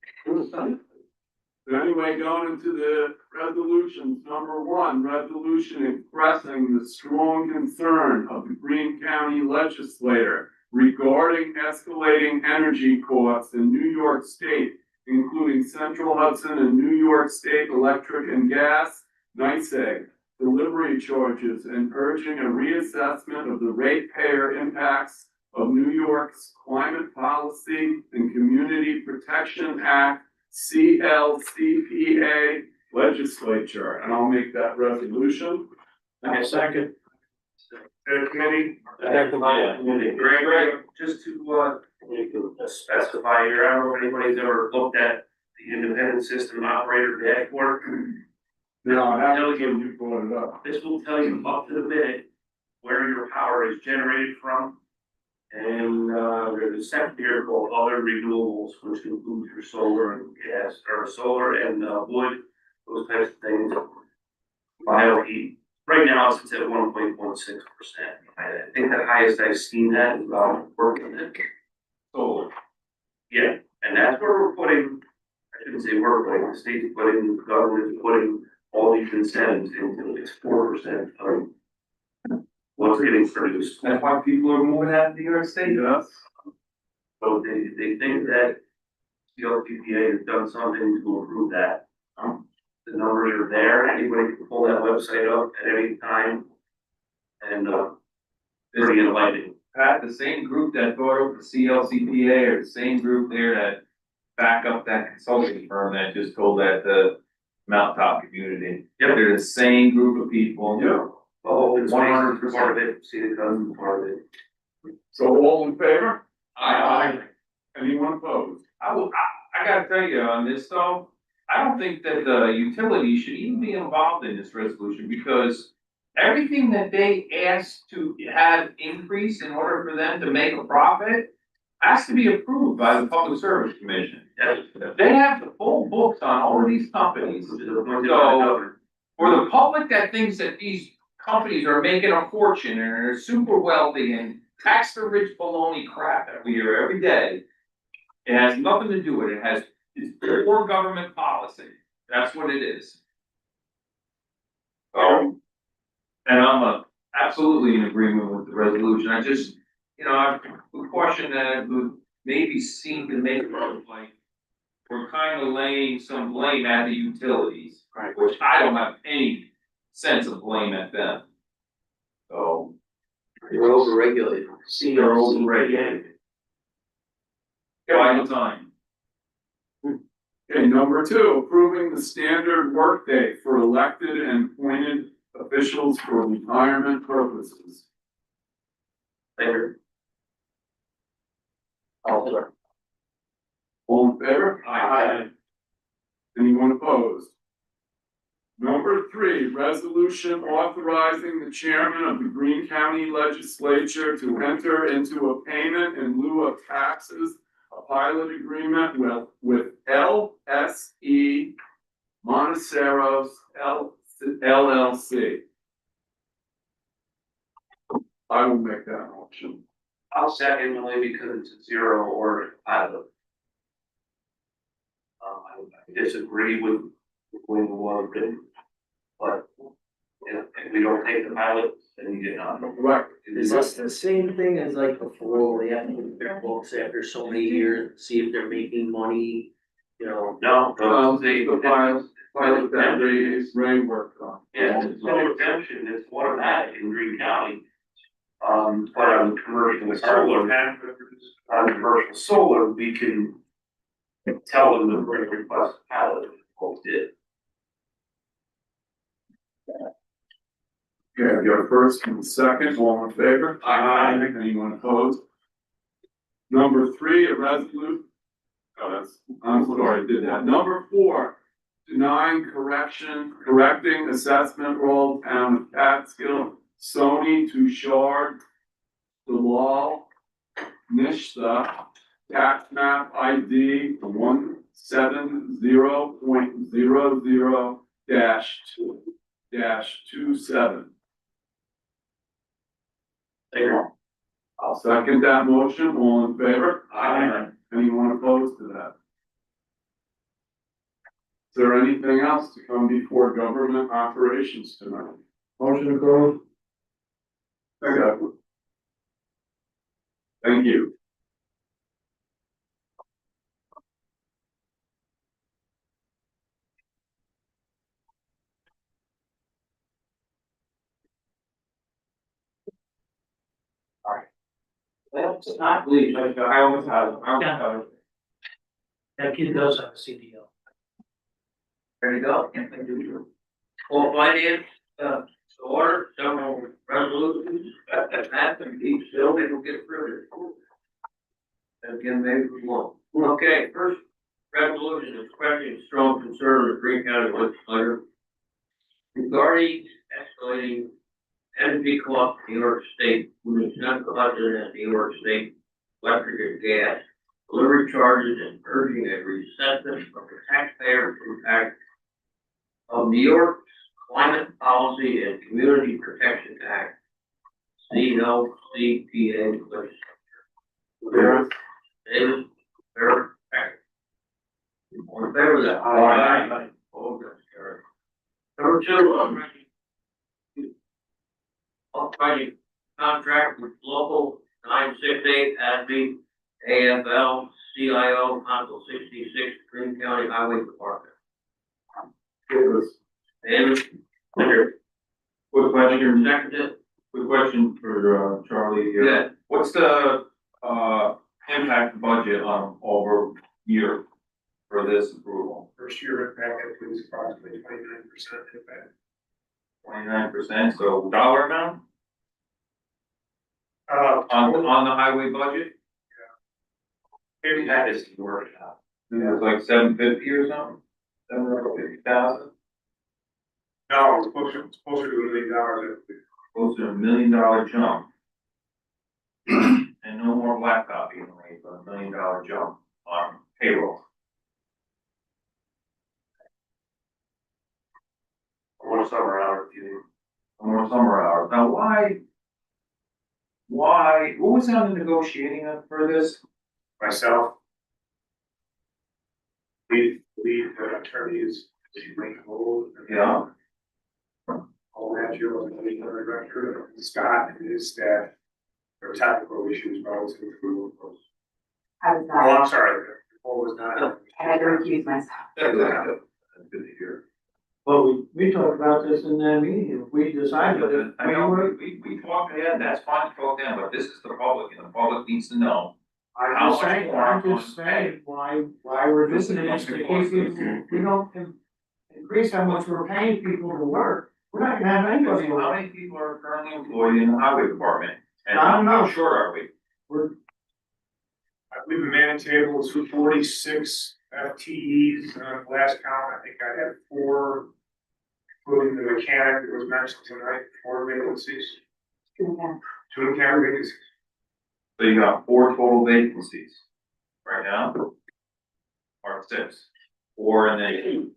So anyway, going into the resolutions, number one, resolution expressing the strong concern of the Greene County legislator regarding escalating energy costs in New York State, including Central Hudson and New York State Electric and Gas, NYSEG, delivery charges, and urging a reassessment of the ratepayer impacts of New York's Climate Policy and Community Protection Act, CLCPA legislature, and I'll make that resolution. Okay, second. Committee? Greg, just to, you can specify here, I don't know if anybody's ever looked at the independent system operator dashboard. No, I haven't, you brought it up. This will tell you up to the minute where your power is generated from. And, there's a section here called other renewables, which includes your solar and gas, or solar and, wood, those types of things. Bioheat. Right now, it's at 1.16%. I think the highest I've seen that is about working it. Solar. Yeah, and that's where we're putting, I shouldn't say we're putting, the state's putting, the government's putting all these incentives into, it's 4% of what's getting produced. That's why people are moving out of New York State. Yes. So they think that CLPPA has done something to improve that. The numbers are there, anybody can pull that website up at any time. And, pretty enlightening. Pat, the same group that brought up the CLCPA or the same group there that back up that consulting firm that just told that the mountaintop community. Yep. They're the same group of people. Yeah. Oh, it's 100%. part of it, see the cousin part of it. So all in favor? Aye. Anyone opposed? I gotta tell you on this though, I don't think that the utilities should even be involved in this resolution because everything that they ask to have increase in order for them to make a profit has to be approved by the Public Service Commission. They have the full books on all of these companies. So for the public that thinks that these companies are making a fortune and are super wealthy and tax the rich baloney crap that we hear every day, it has nothing to do with it. It's poor government policy. That's what it is. And I'm absolutely in agreement with the resolution. I just, I would question that it would maybe seem to make it like we're kind of laying some blame at the utilities, which I don't have any sense of blame at them. So. You're overregulated. They're overregulated. By design. Okay, number two, approving the standard workday for elected and appointed officials for retirement purposes. Favor. All All in favor? Aye. Anyone opposed? Number three, resolution authorizing the chairman of the Greene County Legislature to enter into a payment in lieu of taxes, a pilot agreement with LSE Monteceros LLC. I will make that motion. I'll second only because it's a zero or pilot. I disagree with the one thing, but if we don't take the pilot, then you get not. Right. Is this the same thing as like before, where they have to look at their books after so many years, see if they're making money, you know? No. The pilot that Ray worked on. Yeah, it's no exemption, it's automatic in Greene County. But on commercial solar, on commercial solar, we can tell them to bring a request pilot, both did. Okay, I got a first and a second, all in favor? Aye. Anyone opposed? Number three, a resolution. Oh, I'm sorry, I did that. Number four, denying correcting assessment roll, town of Catskill, Sony, Touchard, Dalal, Nishta, tax map ID 170.00-27. I'll second that motion. All in favor? Aye. Anyone opposed to that? Is there anything else to come before government operations tonight? Motion to close. Okay. Thank you. Well, it's not, please, I always have. That kid does have a CDL. There you go. Well, finance, order, several resolutions, that and each building will get through it. And again, maybe we won't. Okay, first resolution is expressing strong concern of Greene County legislature regarding escalating energy costs in New York State, which is not collected at New York State electric and gas delivery charges, and urging a reassessment of the taxpayer impact of New York's Climate Policy and Community Protection Act, CLCPA legislature. David, Barrett, all in favor of that? Aye. Oh, that's carried. Number two, authorizing contract with local 968 ASB AFL CIO Council 66 Greene County Highway Department. David, Quick question, seconded. quick question for, Charlie here. Yeah. What's the, impact budget on over year for this approval? First year impact is approximately 29% impact. 29%, so dollar amount on the highway budget? Maybe that is the word. It's like 750 or something, 750,000, No, it's closer to $1 million. close to $1 million jump. And no more black copy, only a $1 million jump on payroll. More summer hours, More summer hours. Now, who was on the negotiating for this? Myself. Lead attorneys, Mike Gold. Yeah. All that year was the director, Scott and his staff. There were technical issues relative to. I was Oh, I'm sorry, Or was not. I had to recuse myself. That's good to hear. Well, we talked about this in that meeting, if we decided that I know, we talked ahead, that's fine to talk down, but this is the public, and the public needs to know. I'm just saying, why we're doing this, to keep people, we don't increase how much we're paying people to work. We're not gonna have anybody. How many people are currently employed in the highway department? And I don't know. how short are we? I believe the man table was 46 FTEs, last count, I think I had 4, including the mechanic that was mentioned tonight, 4 vacancies. 2 mechanic vacancies. So you got 4 total vacancies right now? Or 6? 4 and then.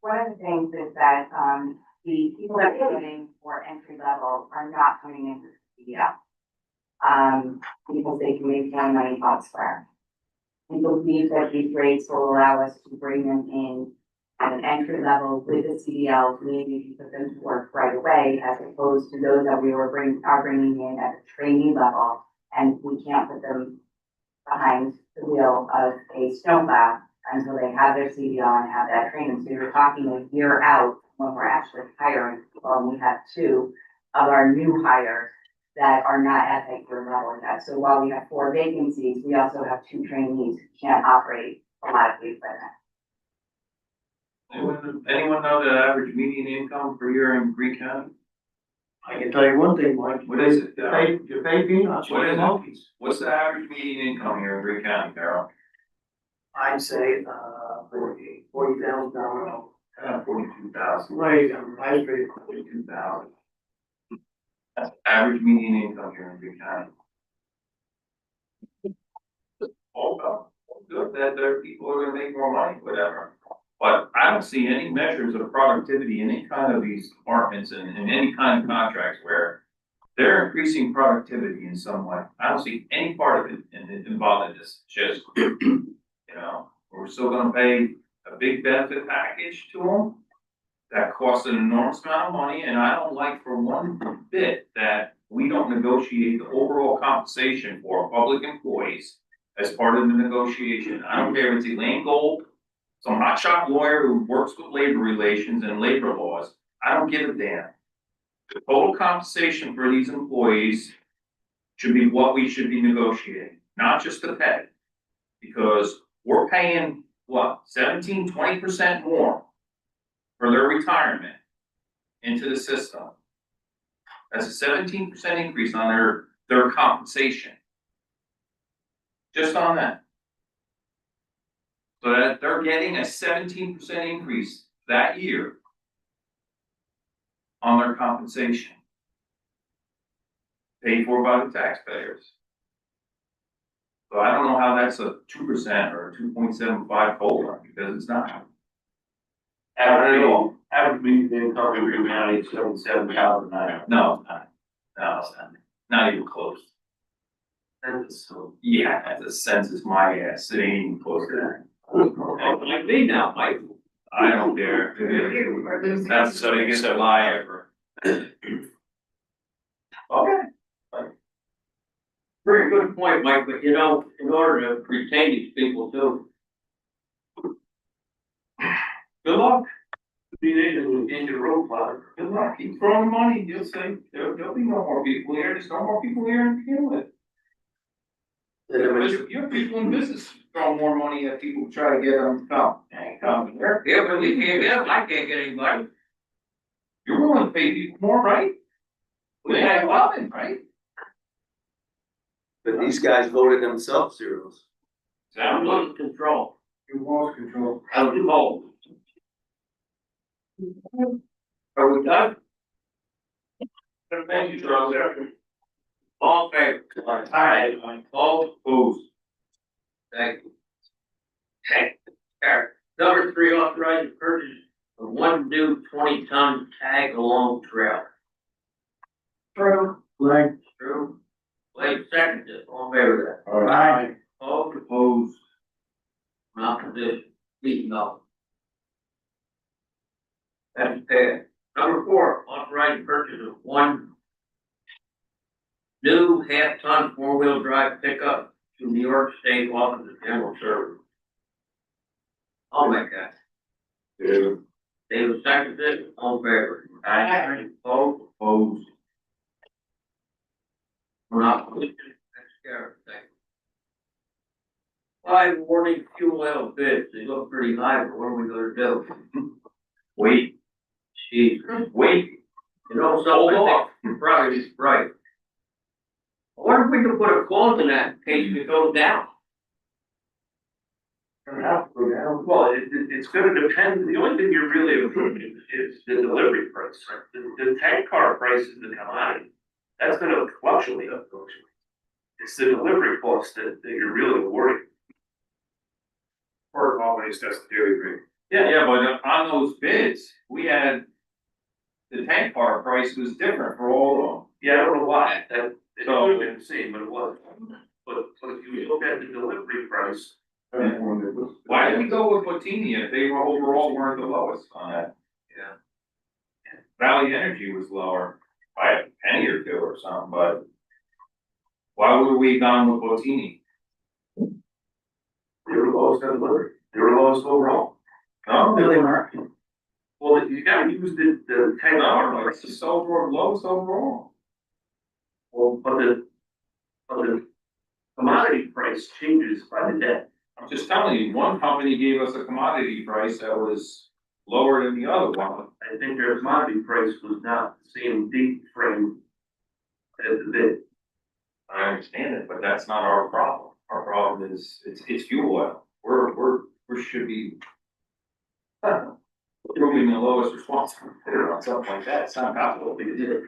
One of the things is that, the people that we're getting for entry level are not coming into the CDL. Because they can make more money elsewhere. We believe that these rates will allow us to bring them in at an entry level with the CDL, maybe put them to work right away, as opposed to those that are bringing in at a trainee level, and we can't put them behind the wheel of a snowplow until they have their CDL and have that training. So you're talking a year out when we're actually hiring people, and we have 2 of our new hires that are not at that year level yet. So while we have 4 vacancies, we also have 2 trainees who can't operate a lot of the equipment. Anyone know the average median income per year in Greene County? I can tell you one thing, Mike. What is it? You pay peanuts, What you is pay it? monkeys. What's the average median income here in Greene County, Carol? I'd say, $40,000. 42,000. Right, I agree. 42,000. That's average median income here in Greene County. Oh, good that there are people who are gonna make more money, whatever. But I don't see any measures of productivity in any kind of these departments and in any kind of contracts where they're increasing productivity in some way. I don't see any part of it involved in this. Just, you know, we're still gonna pay a big benefit package to them that costs an enormous amount of money, and I don't like for one bit that we don't negotiate the overall compensation for public employees as part of the negotiation. I don't care if it's Elaine Gold, some hotshot lawyer who works with labor relations and labor laws. I don't give a damn. The total compensation for these employees should be what we should be negotiating, not just the pay. Because we're paying, what, 17, 20% more for their retirement into the system. That's a 17% increase on their compensation. Just on that. So that they're getting a 17% increase that year on their compensation. Paid for by the taxpayers. So I don't know how that's a 2% or a 2.75 COLA, because it's not. Average median income in Greene County is $77,000. No, it's not. No, it's not even close. So, Yeah, that's a census my ass, it ain't even close to that. like me now, Mike. I don't care. That's the biggest lie ever. Okay. Very good point, Mike, but you know, in order to retain these people too. Good luck. Being able to into road plow. Good luck, keep throwing money, you'll say, there'll be no more people here, there's no more people here in Finland. You have people in business throwing more money at people who try to get them to come. Ain't coming here. Yeah, but we can't get them, I can't get anybody. You're willing to pay people more, right? They ain't loving, right? But these guys voted themselves zeros. Sounds like Control. You lost control. Out of control. Are we done? Thank you, Charles. All in favor? Aye. All opposed? Thank you. Okay, number 3, authorize the purchase of 1 new 20-ton tag along trail. True. Like, True. Blake seconded, all in favor of that? aye. All opposed? Opposition, speaking up. That's passed. Number 4, authorize purchase of 1 new half-ton four-wheel drive pickup to New York State Office of General Service. I'll make that. David. David seconds it, all in favor? Aye. Opposed? We're not. That's carried. Thank you. 5 warning fuel oil bids, they look pretty high, but what are we gonna do? Wait. Gee, wait. You know, so I think probably is right. I wonder if we can put a clause in that in case it goes down. Well, it's gonna depend, the only thing you're really approving is the delivery price, right? The tank car price is the commodity. That's gonna fluctuate. It's the delivery cost that you're really awarding. Or always, that's the daily rate. Yeah, but on those bids, we had, the tank car price was different for all of them. Yeah, I don't know why, that, it could have been the same, but it wasn't. But if you look at the delivery price, Why did we go with Bottini if they were overall weren't the lowest on that? Yeah. Valley Energy was lower by a penny or 2 or something, but why would we gone with Bottini? they were lowest on delivery, they were lowest overall. No, No, they weren't. Well, you gotta use the tank car no, price. it's just overall, lowest overall. Well, but the commodity price changes by the day. I'm just telling you, one company gave us a commodity price that was lower than the other one. I think their commodity price was not the same date frame as the bid. I understand it, but that's not our problem. Our problem is, it's fuel oil. We should be proving the lowest responsible bidder on something like that. It's not possible to do.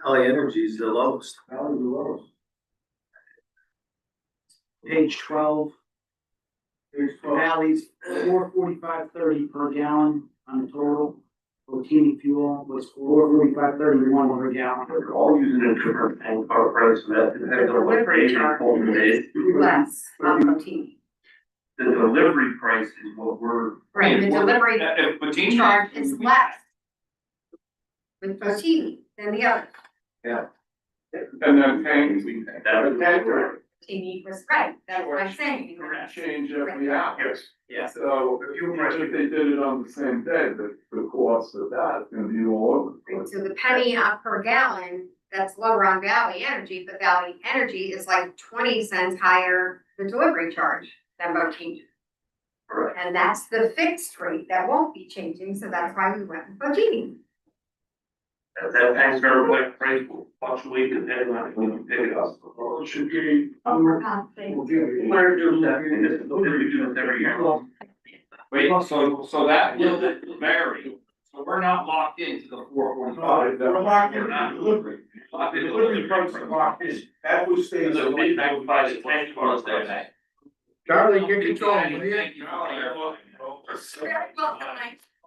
Valley Energy is the lowest. Valley's the lowest. Page 12, Valley's 445.30 per gallon on the total. Rotini fuel was 445.31 per gallon. They're all using a different tank car price, and that depends on what rate you're holding it. Less on protein. The delivery price is what we're. Right, the delivery If Bottini. charge is less with protein than the other. And then tanks, That is accurate. Protein was right, that's what I'm saying. change every hour. Yes. Yeah. So even if they did it on the same day, the cost of that is gonna be all over. And so the penny per gallon, that's lower on Valley Energy, but Valley Energy is like 20 cents higher the delivery charge than Bottini. Correct. And that's the fixed rate, that won't be changing, so that's why we went with Bottini. That tank car price will fluctuate depending on when you pick it up. Well, it should be. For God's sake. We're doing that, we do this every year. Wait, so that will vary. So we're not locked into the 445. We're locked in. We're not delivering. Locked in. Delivery price is locked in. That was stays. So we magnify the tank car price. Charlie, get control, will you? Thank you.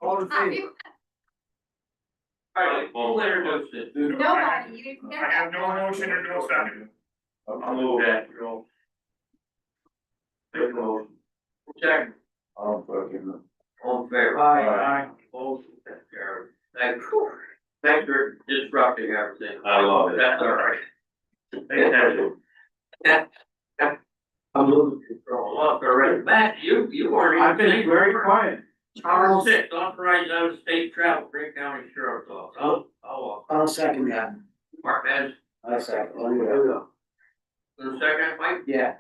All in favor? Alright, we'll introduce it. Nobody, you didn't get I have that. no motion or no second. I'll move that, Joe. Make the motion. Second, I'll fucking. all in favor? Aye. Opposed? That's carried. Thanks for disrupting everything. I love it. That's all right. Pay attention. I'm losing control. Well, correct. Matt, you weren't. I've been very quiet. Article 6, authorize out-of-state travel, Greene County Sheriff's Office. I'll second that. Mark Benz, I'll second. the second, Mike, Yeah.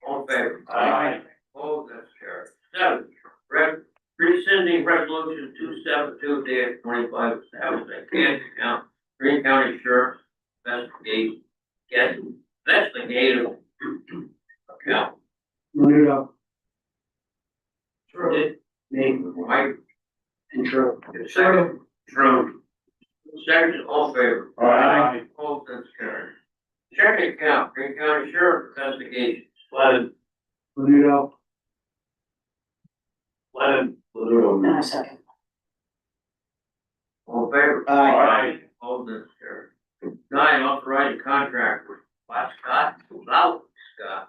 all in favor? Aye. Oh, that's carried. 7, rescinding resolution 272-25, establishing cash account, Greene County Sheriff's investigative account. Menudo, True. me, Mike, and True. second, True. Second, all in favor? Aye. Oh, that's carried. Checking account, Greene County Sheriff investigation, Menudo, Lennon. and I second. all in favor? Aye. Oh, that's carried. 9, authorize a contract with Scott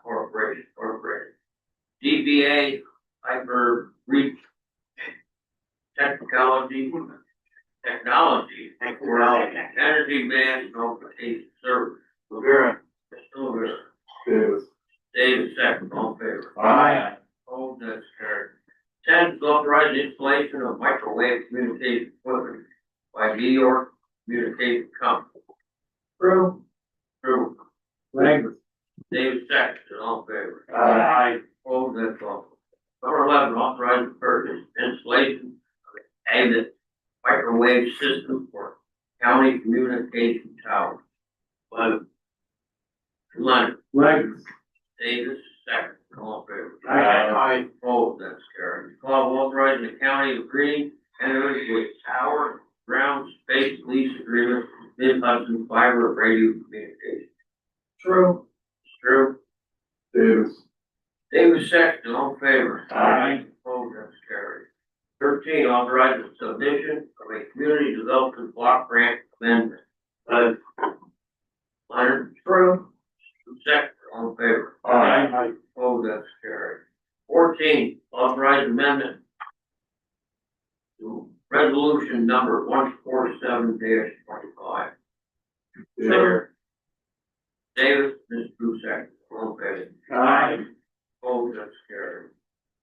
Corporation, DB YMCA hyper reach technology, energy man notification service. Rivera. Mr. Rivera. Davis. David, second, all in favor. Aye. Oh, that's carried. 10, to authorize installation of microwave communication equipment by New York Communication Company. True. True. Language. David, second, all in favor. Aye. Oh, that's awful. Number 11, authorize the purchase, installation of a AVIT microwave system for county communication tower. Leonard. Language. Davis, second, all in favor. Aye. Oh, that's carried. 12, authorizing the county of Greene enter into a tower ground space lease agreement with Mid-Hudson Fiber Radio Communications. True. True. Davis. Davis, second, all in favor. Aye. Oh, that's carried. 13, authorizing submission of a community development block grant amendment. Leonard. True. Second, all in favor. Aye. Oh, that's carried. 14, authorized amendment to resolution number 147-25. Sure. Davis, Ms. Brusack, all in favor. Aye. Oh, that's carried.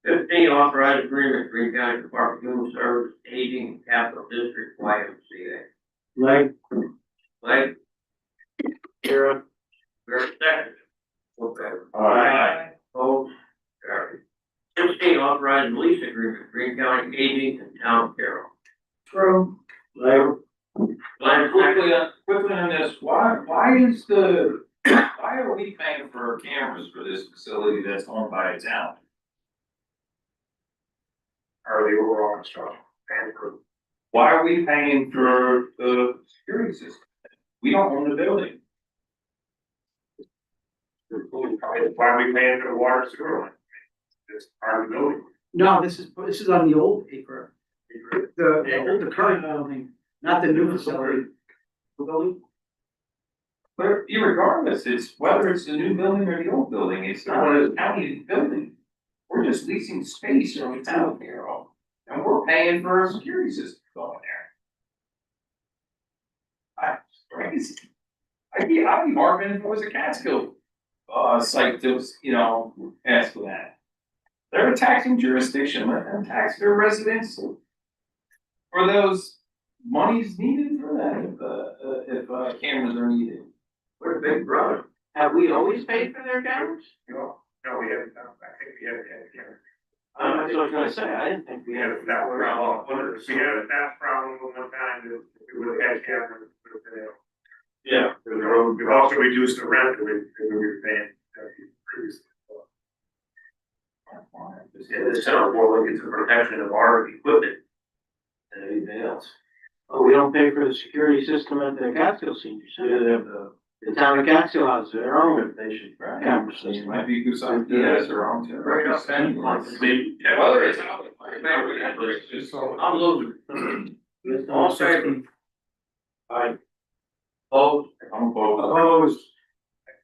15, authorized agreement, Greene County Department of Human Service, Aging and Capital District, YMCA. Leg. Leg, Zero. we're second. All in favor. Aye. Oh, carried. 16, authorized lease agreement, Greene County Aging and Town Carroll. True. Leg. Quickly on this, why is why are we paying for cameras for this facility that's owned by a town? Are the overall construction and crew. Why are we paying for the security system? We don't own the building. Why are we paying for the water sewer line? It's part of the building. No, this is on the old paper. The current building, not the new facility. Building? But irregardless, it's whether it's the new building or the old building, it's not a county building. We're just leasing space from the town of Carroll, and we're paying for a security system going there. Crazy. I'd be arguing if it was a Catskill site that was, asked for that. They're a taxing jurisdiction, let them tax their residents for those monies needed for that, if cameras are needed. We're a big brother. Have we always paid for their cameras? No, we haven't, I think we haven't had a camera. That's what I was gonna say, I didn't think We had a staff problem, we had a staff problem one time, that we would have had cameras. Yeah. We've also reduced the rent that we were paying previously. Yeah, this sounds more like it's a protection of our equipment than anything else. Oh, we don't pay for the security system at the Catskill Senior We Center. didn't have The town of Catskill has their own. they should. Camera It system. might be a good idea, it's around to. Right up, and Whether it's out. I'm losing. All favor? Aye. Opposed? I'm both. Opposed.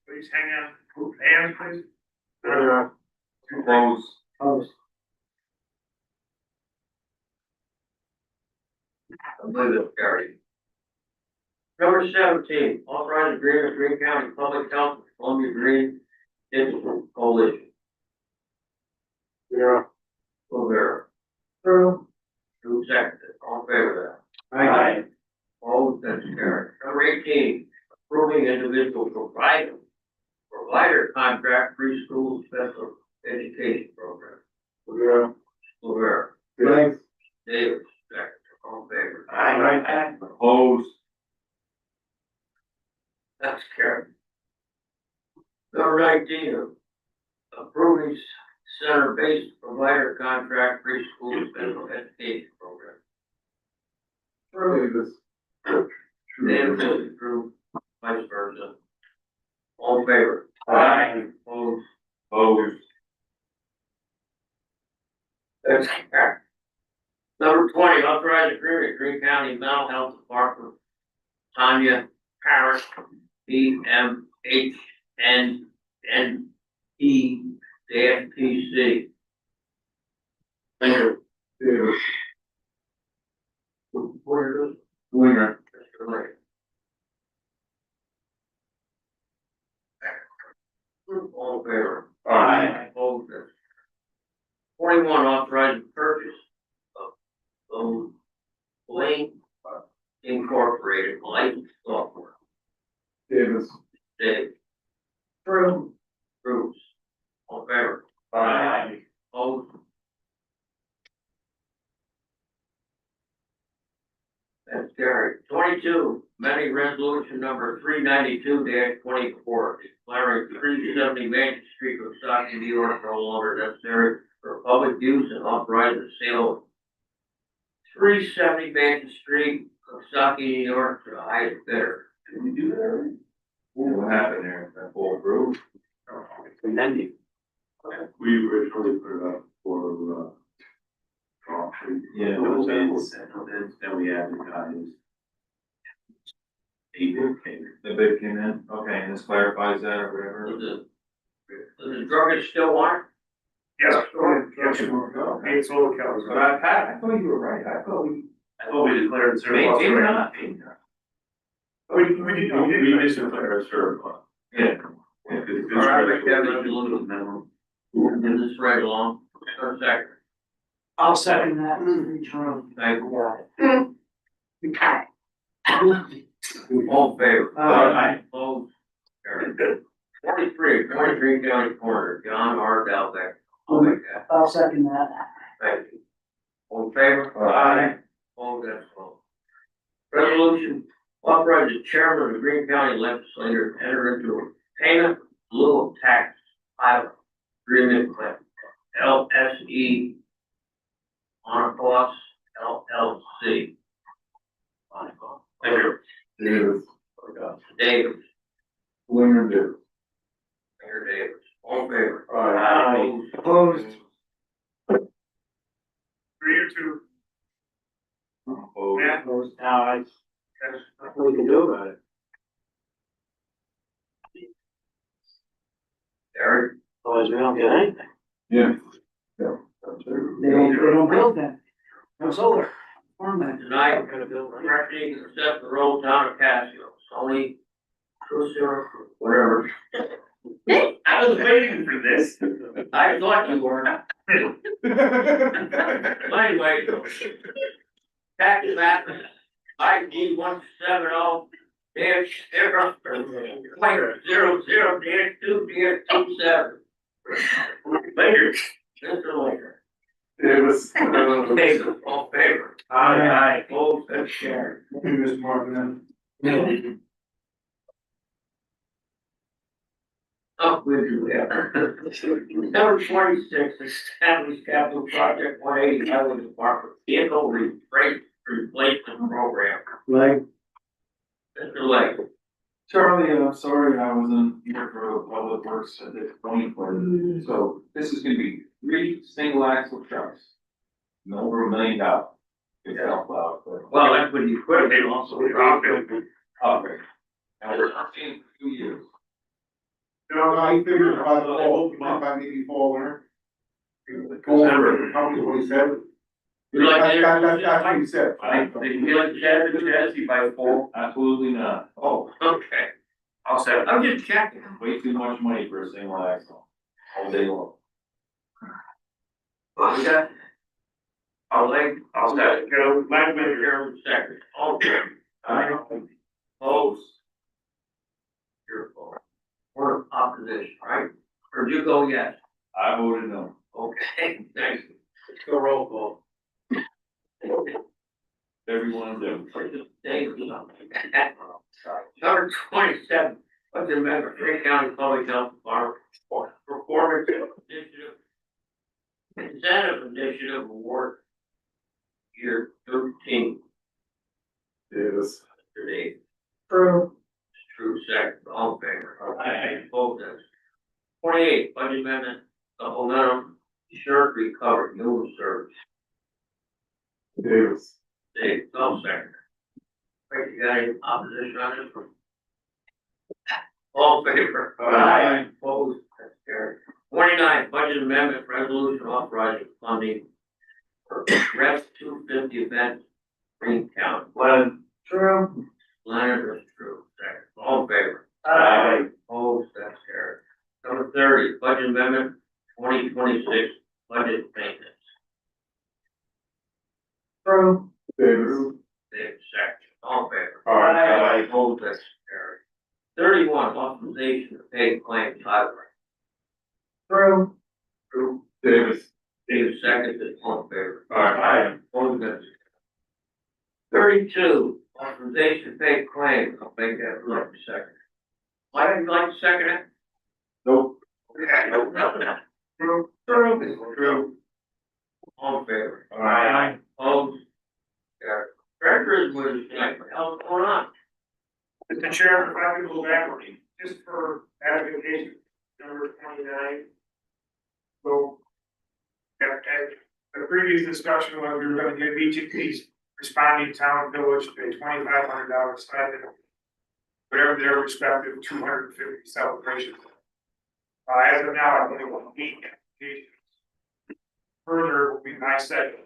Please hang on, move hands, please. Opposed. Opposed. I believe it's carried. Number 17, authorized agreement, Greene County Public Health, Columbia Green Digital Coalition. Zero. Rivera. True. Who seconded? All in favor of Aye. that? All that's carried. Number 18, approving individual provider contract preschool special education program. Zero. Rivera. Leg. Davis, second. All in favor? Aye. Opposed. That's carried. Number 19, approving center-based provider contract preschool special education program. True. Davis is approved, vice versa. All in favor? Aye. Opposed? Opposed. That's carried. Number 20, authorized agreement, Greene County Mental Health Department, Tanya Parrish, BMHNNE-PC, Linger. Davis. Linger. All in favor? Aye. Opposed? 41, authorizing purchase of those Blaine Incorporated license software. Davis. Dave. True. Bruce. All in favor? Aye. Opposed? That's carried. 22, amending resolution number 392-24, declaring 370 Main Street, Woonsocket, New York, no longer necessary for public use and authorizing the sale of 370 Main Street, Woonsocket, New York, to the highest bidder. Did we do that already? What happened there? That whole group? Amending. We originally put it up for, auction. Yeah. Then we advertised. The bid came in, okay, and this clarifies that or whatever. Does the druggist still want Yes, it's all accounts. But I thought you were right, I thought we. We declared it? Maybe not. We did declare it surplus. Yeah. All right, make that resolution minimum. And this right along, or second. I'll second that. Thank you. All in favor? Aye. Opposed? Carried. 43 County Corner, John R. Dalbeck. I'll second that. Thank you. All in favor? Aye. All that's all. Resolution authorizing the chairman of the Greene County Legislature to enter into a payment in lieu of tax pilot agreement with LSE Monocost LLC. Davis. Davis. Linger. Davis. Mayor Davis. All in favor? Aye. Opposed? 3 or 2. Yeah. Opposed. Now, there's nothing we can do about it. Eric? Otherwise, we don't get anything. Yeah. They don't build that. No solar. Farmland. Tonight, we're gonna build correcting and accept the road town of Casio, Sony, Cruiser, whatever. I was waiting for this. I thought you were. Anyway. Tax map, ID 170 dash 0 dash 2 dash 27. Later, Mr. Later. Davis. Davis, all in favor? Aye. Opposed, that's carried. Mr. Martin. Up with you there. Number 26, establish capital project 180 Highway Department vehicle replacement program. Like, Mr. Lake. Charlie, I'm sorry I wasn't here for the public works at the 2020, so this is gonna be 3 single axle trucks. And over $1 million. It's out loud, but. Well, that's when you quit, they also drop it. Okay. And we're talking 2 years. I figured by the fall, by maybe fall winter. Go over, how many he said? You like that? That's what he said. Did you like Chassis by fall? Absolutely not. Oh, okay. I'll say, I'm just checking. Way too much money for a single axle. All day long. What we got? I'll say, Joe, my manager, second, okay. Opposed? Your fault. Or opposition, right? Or did you go yes? I voted no. Okay, thanks. Let's go roll call. Everyone do. Number 27, what's the member, Greene County Public Health Department Performance Incentive Initiative Award Year 13. Davis. Mr. Dave. True. True, second, all in favor? Aye. Opposed, that's 28, budget amendment, supplemental, insurance recovery, new service. Davis. Dave, no second. Wait, you got any opposition on this one? All in favor? Aye. Opposed, that's carried. 29, budget amendment resolution authorizing funding Rev 250 event, Greene County. Glenn. True. Leonard is true. Second. All in favor? Aye. Opposed, that's carried. Number 30, budget amendment 2026, budget maintenance. True. David. David, second. All in favor? Aye. Opposed, that's carried. 31, authorization to pay claims highway. True. True. David. David, second. All in favor? Aye. Opposed, that's carried. 32, authorization to pay claims. I'll make that look second. Why don't you like to second it? Nope. True. True. All in favor? Aye. Opposed? Carried. Treasurer's was like, what the hell's going on? Mr. Chairman, if I could go backward, just for application number 29. So, at the previous discussion was we were gonna give each of these responding town village a $2,500 stipend, whatever their respective 250 celebrations. As of now, I believe we'll meet applications. Further, will be my second.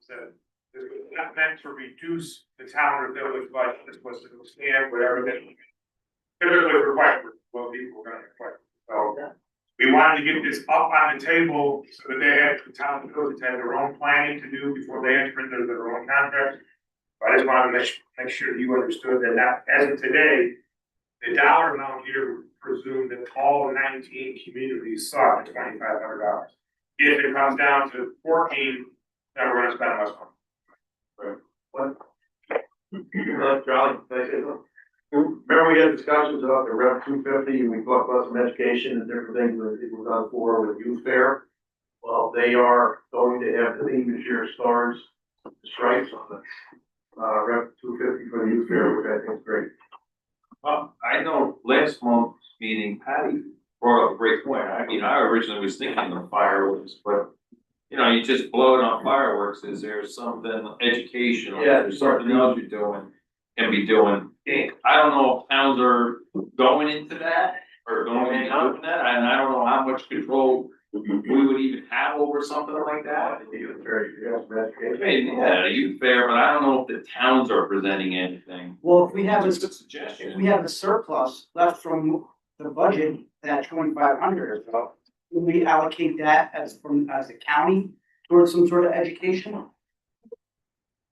Said, this was not meant to reduce the town or village budget, this was to expand whatever they typically require, well, people are gonna require. So, we wanted to get this up on the table so that they had, the town and village had their own planning to do before they enter into their own contract. But I just wanted to make sure you understood that now, as of today, the dollar amount here presumed that all 19 communities saw the $2,500. If it comes down to 14, then we're gonna spend less money. Charlie, can I say something? Remember we had discussions about the Rev 250, and we talked about some education and different things that it was done for with youth fair. Well, they are going to have the theme this year stars, stripes on the, Rev 250 for the youth fair, which I think is great. I know last month's meeting, Patty brought up a great point. I mean, I originally was thinking of fireworks, but you know, you just blow it on fireworks. Is there something educational? Yeah, There's something else you're doing, can be doing. I don't know if towns are going into that or going into that, and I don't know how much control we would even have over something like that. I mean, yeah, a youth fair, but I don't know if the towns are presenting anything. Well, if we have a, Just a if suggestion. we have a surplus left from the budget, that 2,500 or so, will we allocate that as a county towards some sort of education?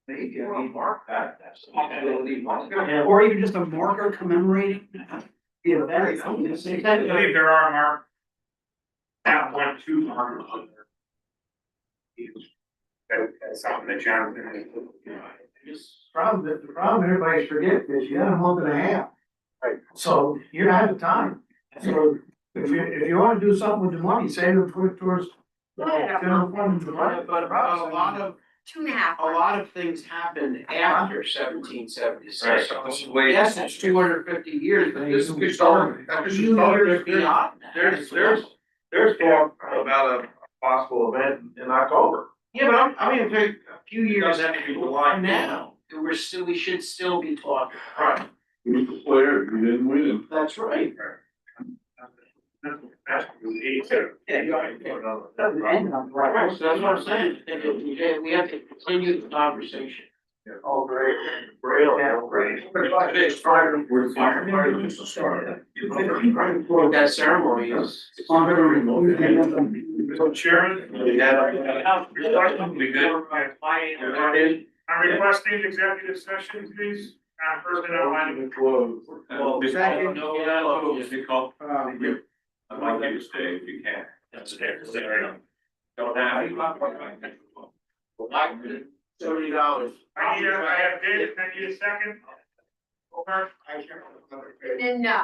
Maybe, I mean, mark that, that's. Or even just a marker commemorating the event. I believe there are marked, not 1, 2 markers on there. That's something that Jonathan is. The problem everybody's forgetting is you got a month and a half. Right. So you're out of time. So if you wanna do something with the money, save it towards. General fund. But a lot of, 2.5. a lot of things happened after 1776. Right. Yes, it's 250 years, but this is a few years beyond that. There's talk about a possible event in October. Yeah, but I mean, a few years from now, we should still be talking. Right. You declared, you didn't win. That's right. Yeah, you're right. Right, so that's what I'm saying, we have to continue the conversation. Oh, great. Great. Where's that ceremony is. So Chairman, I'm requesting executive session, please, on personnel line. Well, Second. I'd like you to stay if you can. That's it. Don't have. $30. I have David, I need a second. Okay. No.